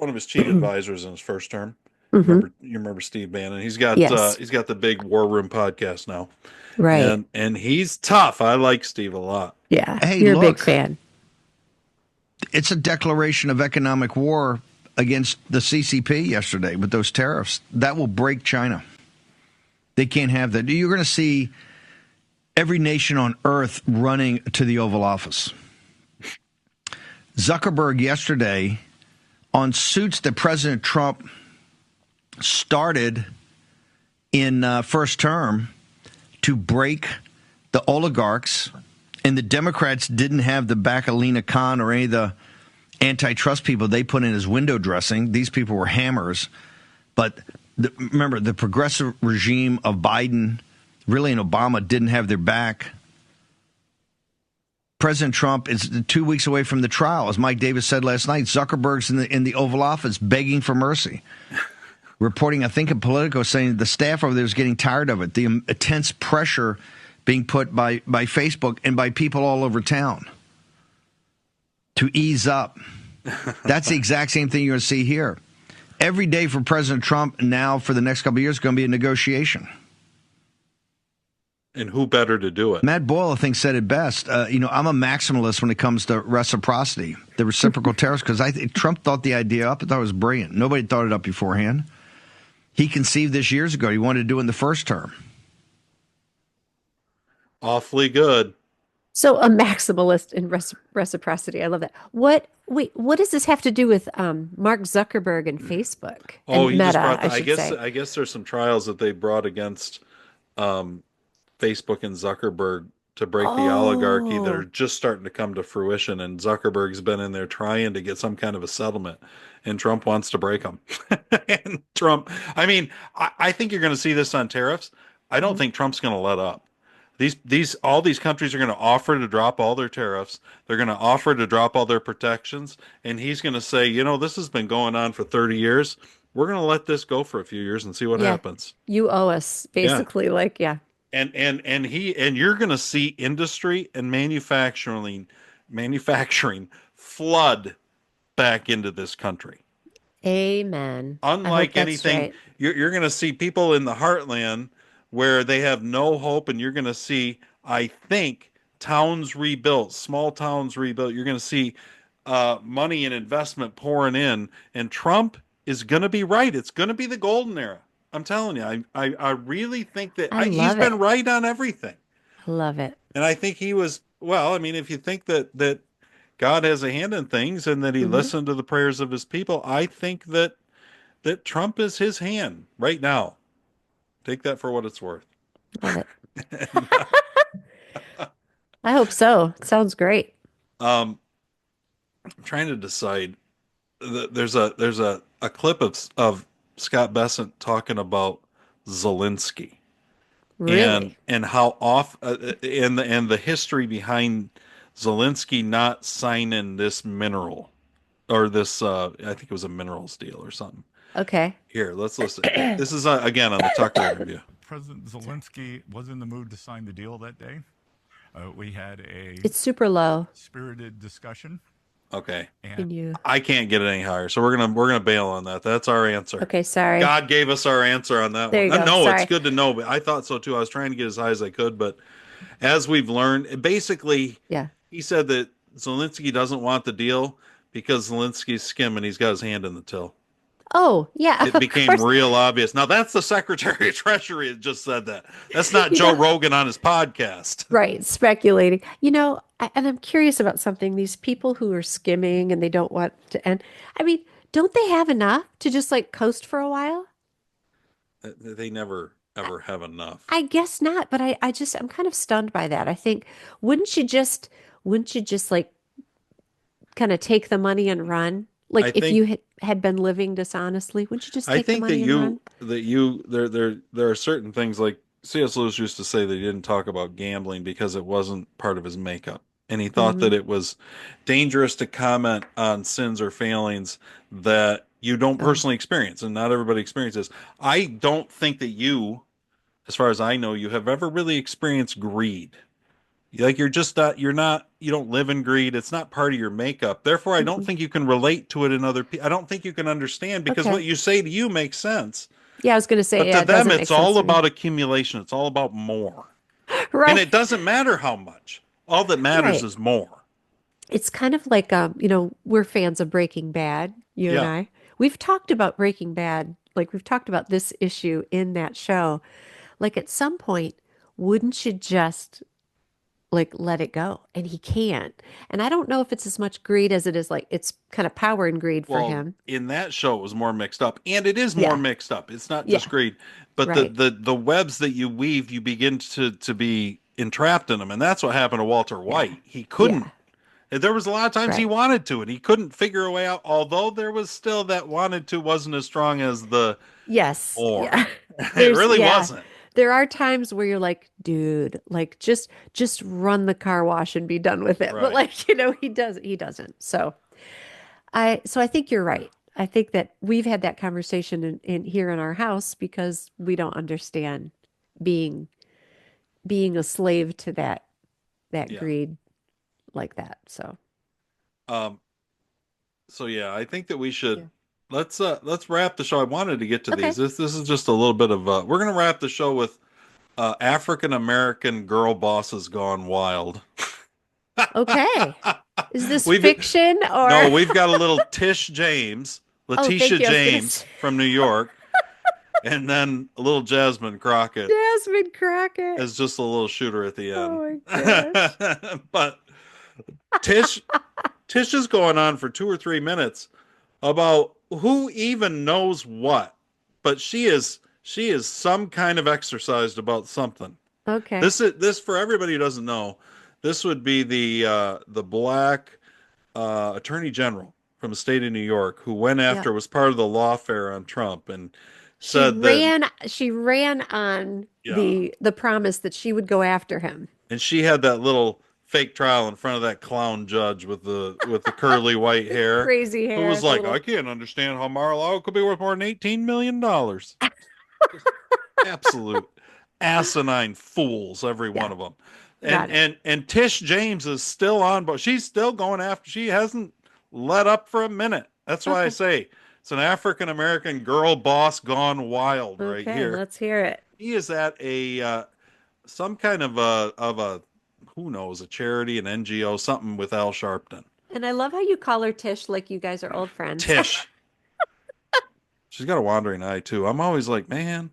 of his chief advisors in his first term. Hmm. You remember Steve Bannon? Yes. He's got the big War Room podcast now, Right. and he's tough. I like Steve a lot. Yeah. Hey, You're a big look, fan. it's a declaration of economic war against the CCP yesterday with those tariffs. That will break China. They can't have that. You're going to see every nation on earth running to the Oval Office. Zuckerberg yesterday on suits that President Trump started in first term to break the oligarchs, and the Democrats didn't have the back of Lena Khan or any of the antitrust people they put in as window dressing. These people were hammers. But remember, the progressive regime of Biden, really, and Obama didn't have their back. President Trump is 2 weeks away from the trial. As Mike Davis said last night, Zuckerberg's in the Oval Office begging for mercy. Reporting, I think, in Politico saying the staff over there is getting tired of it. The intense pressure being put by Facebook and by people all over town to ease up. That's the exact same thing you're going to see here. Every day for President Trump now for the next couple of years is going to be a negotiation. And who better to do it? Matt Boyle, I think, said it best. I'm a maximalist when it comes to reciprocity, the reciprocal tariffs, because I think Trump thought the idea up. I thought it was brilliant. Nobody thought it up beforehand. He conceived this years ago. He wanted to do it in the first term. Awfully good. So a maximalist in reciprocity. I love that. What does this have to do with Mark Zuckerberg and Facebook Oh, and he just Meta, brought I that. should say? I guess there's some trials that they brought against um, Facebook and Zuckerberg to break the oligarchy that are Oh, just starting to come to fruition. And Zuckerberg's been in there trying to get some kind of a settlement, and Trump wants to break them. And Trump, I mean, I think you're going to see this on tariffs. I don't mhm. think Trump's going to let up. All these countries are going to offer to drop all their tariffs. They're going to offer to drop all their protections, and he's going to say, you know, this has been going on for 30 years. We're going to let this go for a few years and see what Yeah. happens. You owe us, Yeah. basically. Like, yeah. And you're going to see industry and manufacturing flood back into this country. Amen. I hope Unlike that's anything, right. you're going to see people in the heartland where they have no hope, and you're going to see, I think, towns rebuilt, small towns rebuilt. You're going to see money and investment pouring in, and Trump is going to be right. It's going to be the golden era. I'm telling you, I really think that I he's love been it. right on everything. I love it. And I think he was, well, I mean, if you think that God has a hand in things and that he Hmm. listened to the prayers of his people, I think that Trump is his hand right now. Take that for what it's worth. Love it. And, I hope so. It sounds great. I'm trying to decide. There's a clip of Scott Bessent talking about Zelensky Really. and how off and the history behind Zelensky not signing this mineral or this I think it was a minerals deal or something. Okay. Here, let's listen. This is again on the Tucker interview. President Zelensky was in the mood to sign the deal that day. We had a It's super low. spirited discussion, Okay. Can and you? I can't get it any higher, so we're gonna bail on that. That's our answer. Okay, sorry. God gave us our answer on that There one. you go. No, it's Sorry. good to know, but I thought so too. I was trying to get as high as I could, but as we've learned, basically, Yeah. he said that Zelensky doesn't want the deal because Zelensky's skimming. He's got his hand in the till. Oh, yeah, It of became course. real obvious. Now that's the Secretary of Treasury that just said that. That's not You Joe know, Rogan on his podcast. right, speculating. And I'm curious about something. These people who are skimming and they don't want to end. I mean, don't they have enough to just like coast for a while? They never ever have enough. I guess not, but I'm kind of stunned by that. I think, wouldn't you just, wouldn't you just like kind of take the money and run? Like I if think you had been living dishonestly, wouldn't you just I take the think that money and run? there are certain things like C.S. Lewis used to say that he didn't talk about gambling because it wasn't part of his makeup. And he thought Hmm. that it was dangerous to comment on sins or failings that you don't Oh, personally experience, and not everybody experiences. I don't think that you, as far as I know, you have ever really experienced greed. Like you don't live in greed. It's not part of your makeup. Therefore, I don't mm-mm. think you can relate to it in other people. I don't think you can understand because what Okay. you say to you makes sense. Yeah, I was going to say, But yeah, to it them, doesn't make it's sense all to me. about accumulation. It's all about more. And Right, it doesn't matter how much. All that matters right. is more. It's kind of like we're fans of Breaking Bad, you and Yeah. I. We've talked about Breaking Bad, like we've talked about this issue in that show. Like at some point, wouldn't you just like let it go? And he can't. And I don't know if it's as much greed as it is like it's kind of power and greed for Well, him. in that show, it was more mixed up, and it is more Yeah, mixed up. It's not just yeah, greed, but right. the webs that you weave, you begin to be entrapped in them, and that's what happened to Walter Yeah, White. He couldn't. yeah, There was a lot of times he right. wanted to, and he couldn't figure a way out. Although there was still that wanted to wasn't as strong as the Yes, or. yeah. It There's really yeah. wasn't. There are times where you're like, dude, like just run the car wash and be done with it. But Right. like, he doesn't. So I think you're right. I think that we've had that conversation in here in our house because we don't understand being being a slave to that Yeah. greed like that. So Um. So yeah, I think that we should yeah. let's wrap the show. I wanted to get to these. Okay. This is just a little bit of we're gonna wrap the show with African American girl bosses gone wild. Okay. Is this We've fiction no, or we've got a little Tish James, oh, thank Letitia you. I was gonna James say from New York, and then a little Jasmine Crockett Jasmine Crockett. as just a little shooter at the Oh end. my gosh. But Tish Tish is going on for 2 or 3 minutes about who even knows what, but she is She is some kind of exercised about something. Okay. This for everybody who doesn't know, this would be the black attorney general from the state of New York who went Yep. after was part of the lawfare on Trump and She said that ran on the promise that she would go after him. and she had that little fake trial in front of that clown judge with the curly white hair. Crazy Who hair. was like, I can't understand how Mar-a-Lago could be worth more than $18 million. Absolute asinine fools, every one of them. And Tish James is still on, but she's still going after. She hasn't let up for a minute. That's why I say it's an African American girl boss gone wild right Okay, here. let's hear it. He is at a some kind of a who knows, a charity, an NGO, something with Al Sharpton. And I love how you call her Tish, like you guys are old friends. Tish. She's got a wandering eye too. I'm always like, man,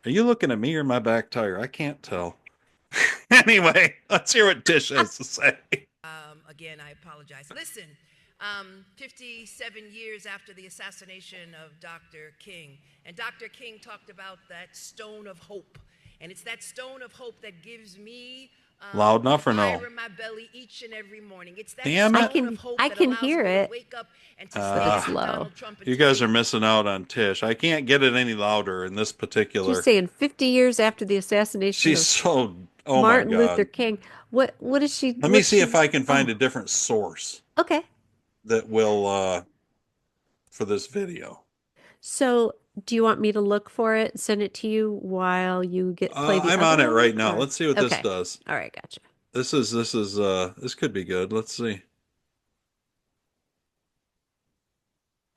are you looking at me or my back tire? I can't tell. Anyway, let's hear what Tish has to say. Again, I apologize. Listen, 57 years after the assassination of Dr. King, and Dr. King talked about that stone of hope. And it's that stone of hope that gives me loud enough or no? fire in my belly each and every morning. It's that Damn it. stone of hope I that can allows hear me it. to wake up and to But stand it's with low. Donald Trump and You guys are missing out on Tish. I can't get it any louder in this particular. She's saying 50 years after the assassination She's of so oh Martin my God. Luther King. What is she? Let me see if I can find a different source Okay. that will for this video. So, do you want me to look for it and send it to you while you play the I'm other on it one, right now. or- Let's see what this Okay. does. All right, gotcha. This could be good. Let's see.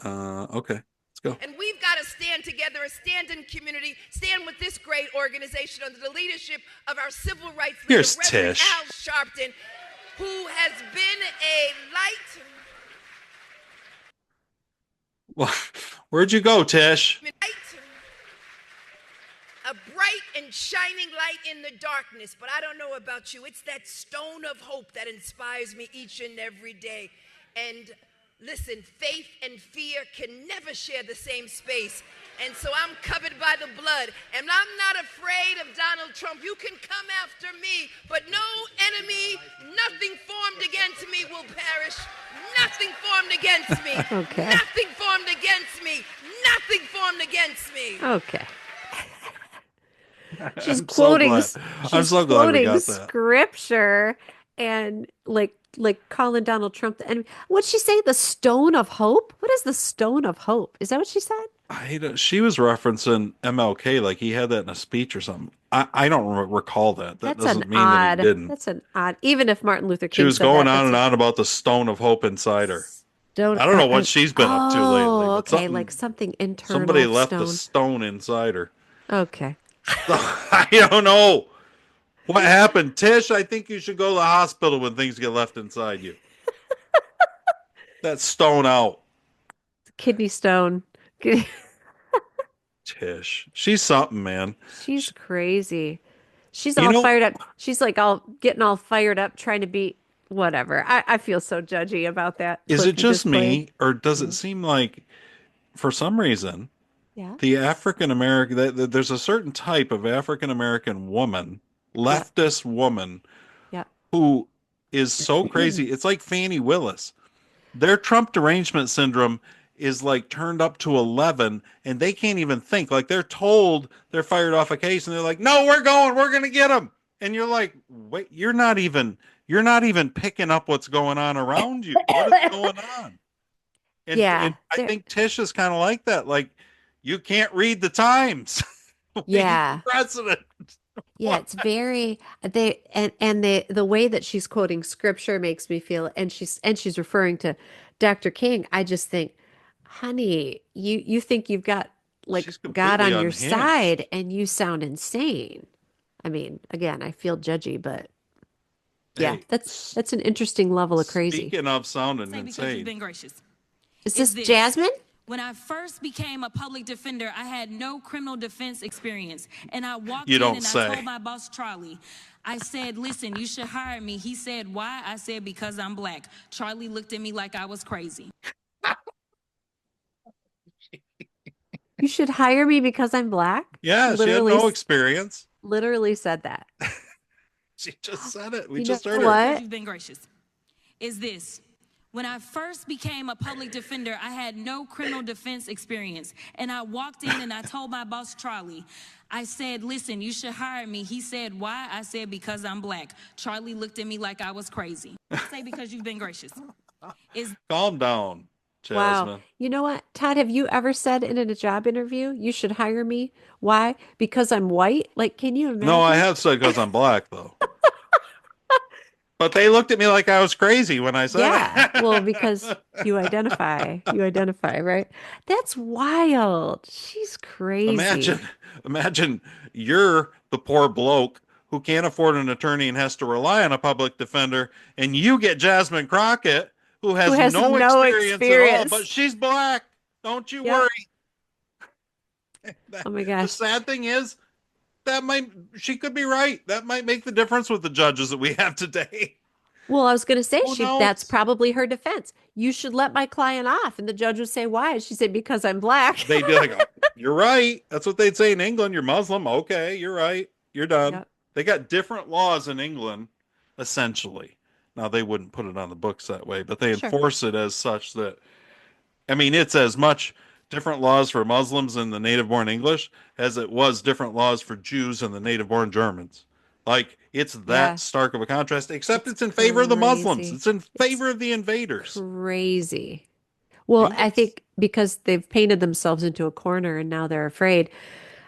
Okay, let's go. And we've got to stand together, a stand-in community, stand with this great organization under the leadership of our civil rights leader, Here's Reverend Tish. Al Sharpton, who has been a light. Well, where'd you go, Tish? A bright and shining light in the darkness. But I don't know about you. It's that stone of hope that inspires me each and every day. And listen, faith and fear can never share the same space. And so I'm covered by the blood. And I'm not afraid of Donald Trump. You can come after me, but no enemy, nothing formed against me will perish. Nothing formed against me. Okay. Nothing formed against me. Nothing formed against me. Okay. She's I'm so quoting. glad. I'm so glad we quoting got that. scripture and like calling Donald Trump the enemy. What'd she say? The stone of hope? What is the stone of hope? Is that what she said? She was referencing MLK, like he had that in a speech or something. I don't recall that. That That's doesn't an mean odd. that he didn't. That's an odd. Even if Martin Luther King She was said going that, on and that's on about the stone of hope inside her. Stone, I don't know what she's been up to lately. But Okay, like something internal. Somebody left stone. the stone inside her. Okay. I don't know what happened, Tish. I think you should go to the hospital when things get left inside you. That stone out, Kidney stone. Tish. She's something, man. She's crazy. She's You all know- fired up. She's like getting all fired up, trying to be whatever. I feel so judgy about that. Is clip it you just me, played. or does it seem like, for some reason, Yeah. the African American, there's a certain type of African American woman, leftist woman, Yeah. who is so crazy. It's like Fannie Willis. Their Trump derangement syndrome is like turned up to 11, and they can't even think. Like they're told they're fired off a case, and they're like, "No, we're going to get them." And you're like, "Wait, you're not even picking up what's going on around you. What is going on?" And, Yeah, and I think Tish is kind of like that. Like, you can't read the Times. Yeah. President. Yeah, it's very the way that she's quoting scripture makes me feel, and she's referring to Dr. King. I just think, honey, you think you've got like She's God on completely your unhinged. side, and you sound insane. I mean, again, I feel judgy, but yeah, Hey, that's an interesting level of crazy. Speaking of sounding Because you've insane, been gracious. Is this this. Jasmine? When I first became a public defender, I had no criminal defense experience. And I walked You in don't and say. I told my boss, Charlie, I said, listen, you should hire me. He said, why? I said, because I'm black. Charlie looked at me like I was crazy. You should hire me because I'm black. Yeah, she had no experience. Literally said that. She just said it. We You just know heard her. what? You've been gracious. Is this. When I first became a public defender, I had no criminal defense experience. And I walked in and I told my boss, Charlie, I said, listen, you should hire me. He said, why? I said, because I'm black. Charlie looked at me like I was crazy. I say, because you've been gracious. Calm down, Wow. Jasmine. You know what, Todd, have you ever said in a job interview, you should hire me? Why? Because I'm white? Like, can you No, I imagine? have said because I'm black, though. But they looked at me like I was crazy when I said Yeah. it. Well, because you identify, right? That's wild. She's Imagine, crazy. imagine you're the poor bloke who can't afford an attorney and has to rely on a public defender, and you get Jasmine Crockett, who Who has has no no experience at all, but experience. she's black. Don't you Yep. worry. Oh my The gosh. sad thing is, she could be right. That might make the difference with the judges that we have today. Well, I was going to say Who that's knows? probably her defense. You should let my client off. And the judge would say, why? She said, because I'm black. They'd be like, oh, you're right. That's what they'd say in England. You're Muslim. Okay, you're right. You're done. Yep. They got different laws in England, essentially. Now, they wouldn't put it on the books that way, but they Sure. enforce it as such that, I mean, it's as much different laws for Muslims and the native born English as it was different laws for Jews and the native born Germans. Like, it's Yeah. that stark of a contrast, except it's in It's favor of the Muslims. crazy. It's in It's favor of the invaders. crazy. Well, I England's think because they've painted themselves into a corner and now they're afraid.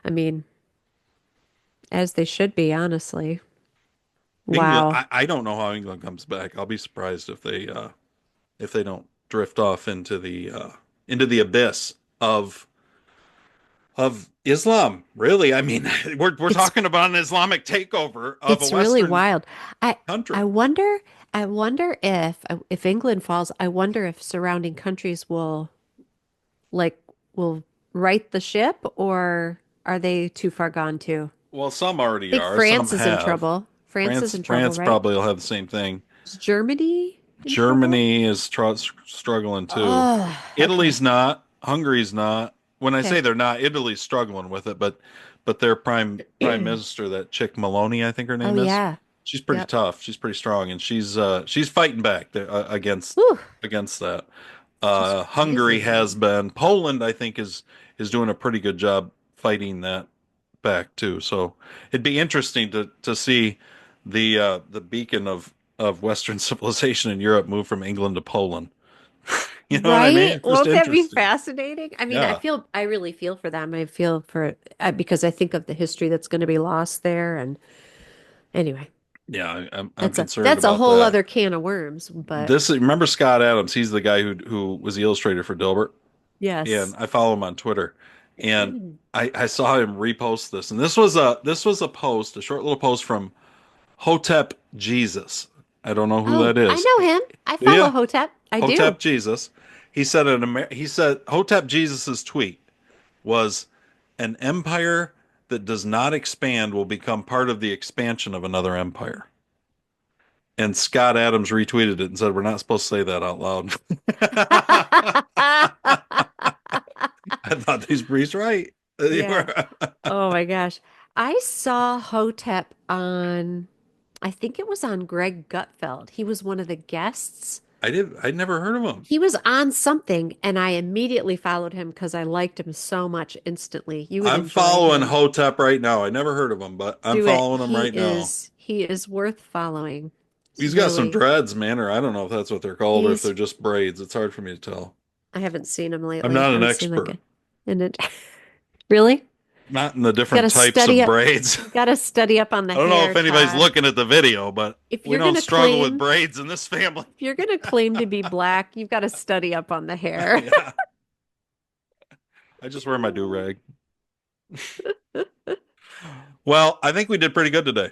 I mean, as they should be, honestly. England, Wow. I don't know how England comes back. I'll be surprised if they don't drift off into the abyss of Islam. Really, I mean, we're It's talking about an Islamic takeover of a it's really Western wild. I country. I wonder I wonder if England falls, I wonder if surrounding countries like will right the ship, or are they too far gone too? Well, some I already think are. Some France is in have. trouble. France is in trouble, France right? probably will have the same thing. Is Germany in trouble? Germany is struggling too. Oh, Italy's okay. not. Hungary's not. When I say Okay. they're not, Italy's struggling with it, but their prime minister, that chick Maloney, I think her Oh name is, yeah. she's pretty Yep. tough. She's pretty strong, and she's fighting back there, Whew, against that. just Hungary crazy. has been. Poland, I think, is doing a pretty good job fighting that back too. So it'd be interesting to see the beacon of Western civilization in Europe move from England to Poland. You know what I mean? Right? It's just Won't that be interesting. fascinating? I mean, Yeah, I really feel for them. I feel for because I think of the history that's going to be lost there. And anyway, yeah. I'm concerned that's a about whole that. other can of worms. But This remember Scott Adams? He's the guy who was the illustrator for Dilbert, and yes. I follow him on Twitter. And I saw him repost this, and this was a post, a short little post from Hotep Jesus. I don't know who Oh, that I is. know him. I follow Yeah, Hotep. I do. Hotep Jesus. He said Hotep Jesus's tweet was, an empire that does not expand will become part of the expansion of another empire. And Scott Adams retweeted it and said, we're not supposed to say that out loud. I thought he's right. Yeah. Oh my gosh. I saw Hotep on, I think it was on Greg Gutfeld. He was one of the guests. I'd never heard of him. He was on something, and I immediately followed him because I liked him so much instantly. You would I'm enjoy following him. Hotep right now. I never heard of him, but I'm Do it. following him right now. He is worth following. He's got some Really. dreads, man, or I don't know if that's what they're called or if He's they're just braids. It's hard for me to tell. I haven't seen him I'm lately. not I an haven't seen like expert, and it really? not in the Got to different types study of up. braids. Got to study up on the I don't know hair, if anybody's Todd. looking at the video, but If we you're don't gonna struggle with claim braids in this family. If you're gonna claim to be black, you've got to study up on the hair. Yeah, I just wear my do-rag. Well, I think we did pretty good today.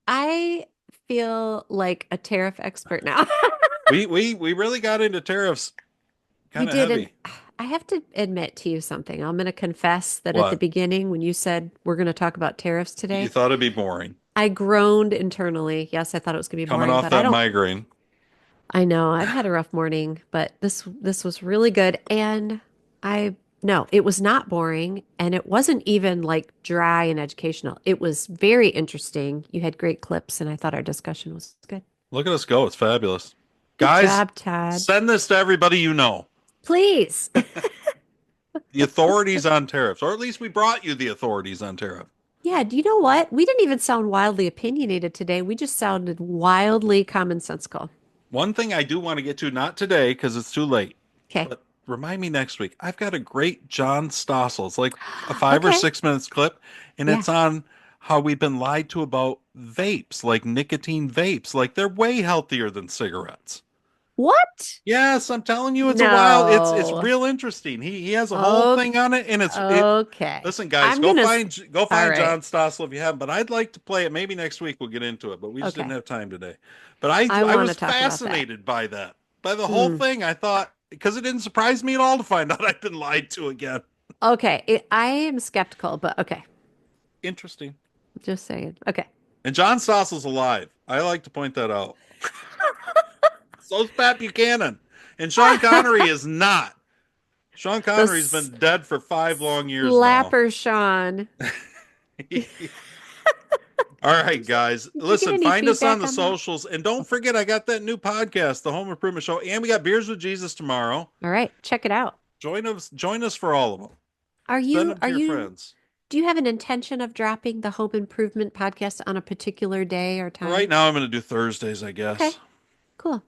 I feel like a tariff expert now. We really got into tariffs We kind of did, and heavy. I have to admit to you something. I'm going to confess that at the What? beginning, when you said we're going to talk about tariffs You today, thought it'd be boring. I groaned internally. Yes, I thought it was going to be Coming boring, off but I that don't. migraine. I know I've had a rough morning, but this was really good, and I No, it was not boring, and it wasn't even like dry and educational. It was very interesting. You had great clips, and I thought our discussion was good. Look at us go. It's fabulous. Good Guys, job, Todd. send this to everybody you know. Please. The authorities on tariffs, or at least we brought you the authorities on tariff. Yeah, do you know what? We didn't even sound wildly opinionated today. We just sounded wildly commonsensical. One thing I do want to get to, not today because it's too late, Okay. but remind me next week. I've got a great John Stossel. It's like a 5 or 6 minutes clip, and Yeah. it's on how we've been lied to about vapes, like nicotine vapes. Like they're way healthier than cigarettes. What? Yes, I'm telling you, it's a wild. It's No. real interesting. He has a whole Oh, thing on it, and it's it. okay. Listen, guys, I'm go gonna. find All right. John Stossel if you haven't. But I'd like to play it. Maybe next week we'll get into it. But we just Okay. didn't have time today. But I I I want to was talk about that. fascinated by that, by the whole thing. I thought because it didn't surprise me at all to find out I'd been lied to again. Okay. I am skeptical, but okay. Interesting. Just saying. Okay. And John Stossel's alive. I like to point that out. So's Pat Buchanan, and Sean Connery is not. Sean Connery's been dead for 5 long years now. Slapper Sean. All right, guys. Did you Listen, get any find us on feedback the on that? socials. And don't forget, I got that new podcast, The Home Improvement Show. And we got Beers with Jesus tomorrow. All right. Check it out. Join us for all of them. Are Send you them to are your you friends. do you have an intention of dropping the home improvement podcast on a particular day or time? Right now, I'm going to do Thursdays, I guess. Okay. Cool.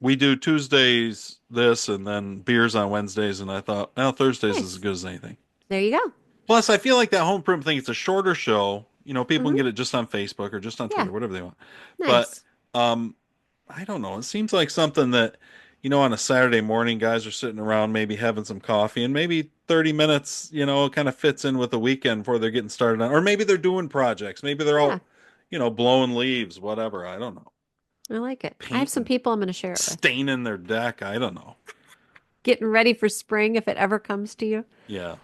We do Tuesdays this and then beers on Wednesdays. And I thought, well, Thursdays is Nice. as good as anything. There you go. Plus, I feel like that home improvement thing, it's a shorter show. You know, people can get it just on Facebook or just on Twitter, Yeah. whatever they want. Nice. But I don't know. It seems like something that, you know, on a Saturday morning, guys are sitting around maybe having some coffee and maybe 30 minutes, you know, kind of fits in with the weekend before they're getting started on, or maybe they're doing projects. Maybe they're Yeah. all, you know, blowing leaves, whatever. I don't know. I like it. I have some people I'm going to share it with. Staining their deck. I don't know. Getting ready for spring if it ever comes to you. Yeah.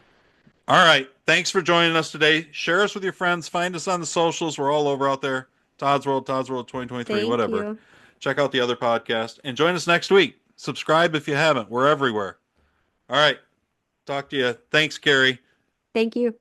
All right. Thanks for joining us today. Share us with your friends. Find us on the socials. We're all over out there. Todd's World 2023, Thank whatever. you. Check out the other podcast and join us next week. Subscribe if you haven't. We're everywhere. All right. Talk to you. Thanks, Carrie. Thank you.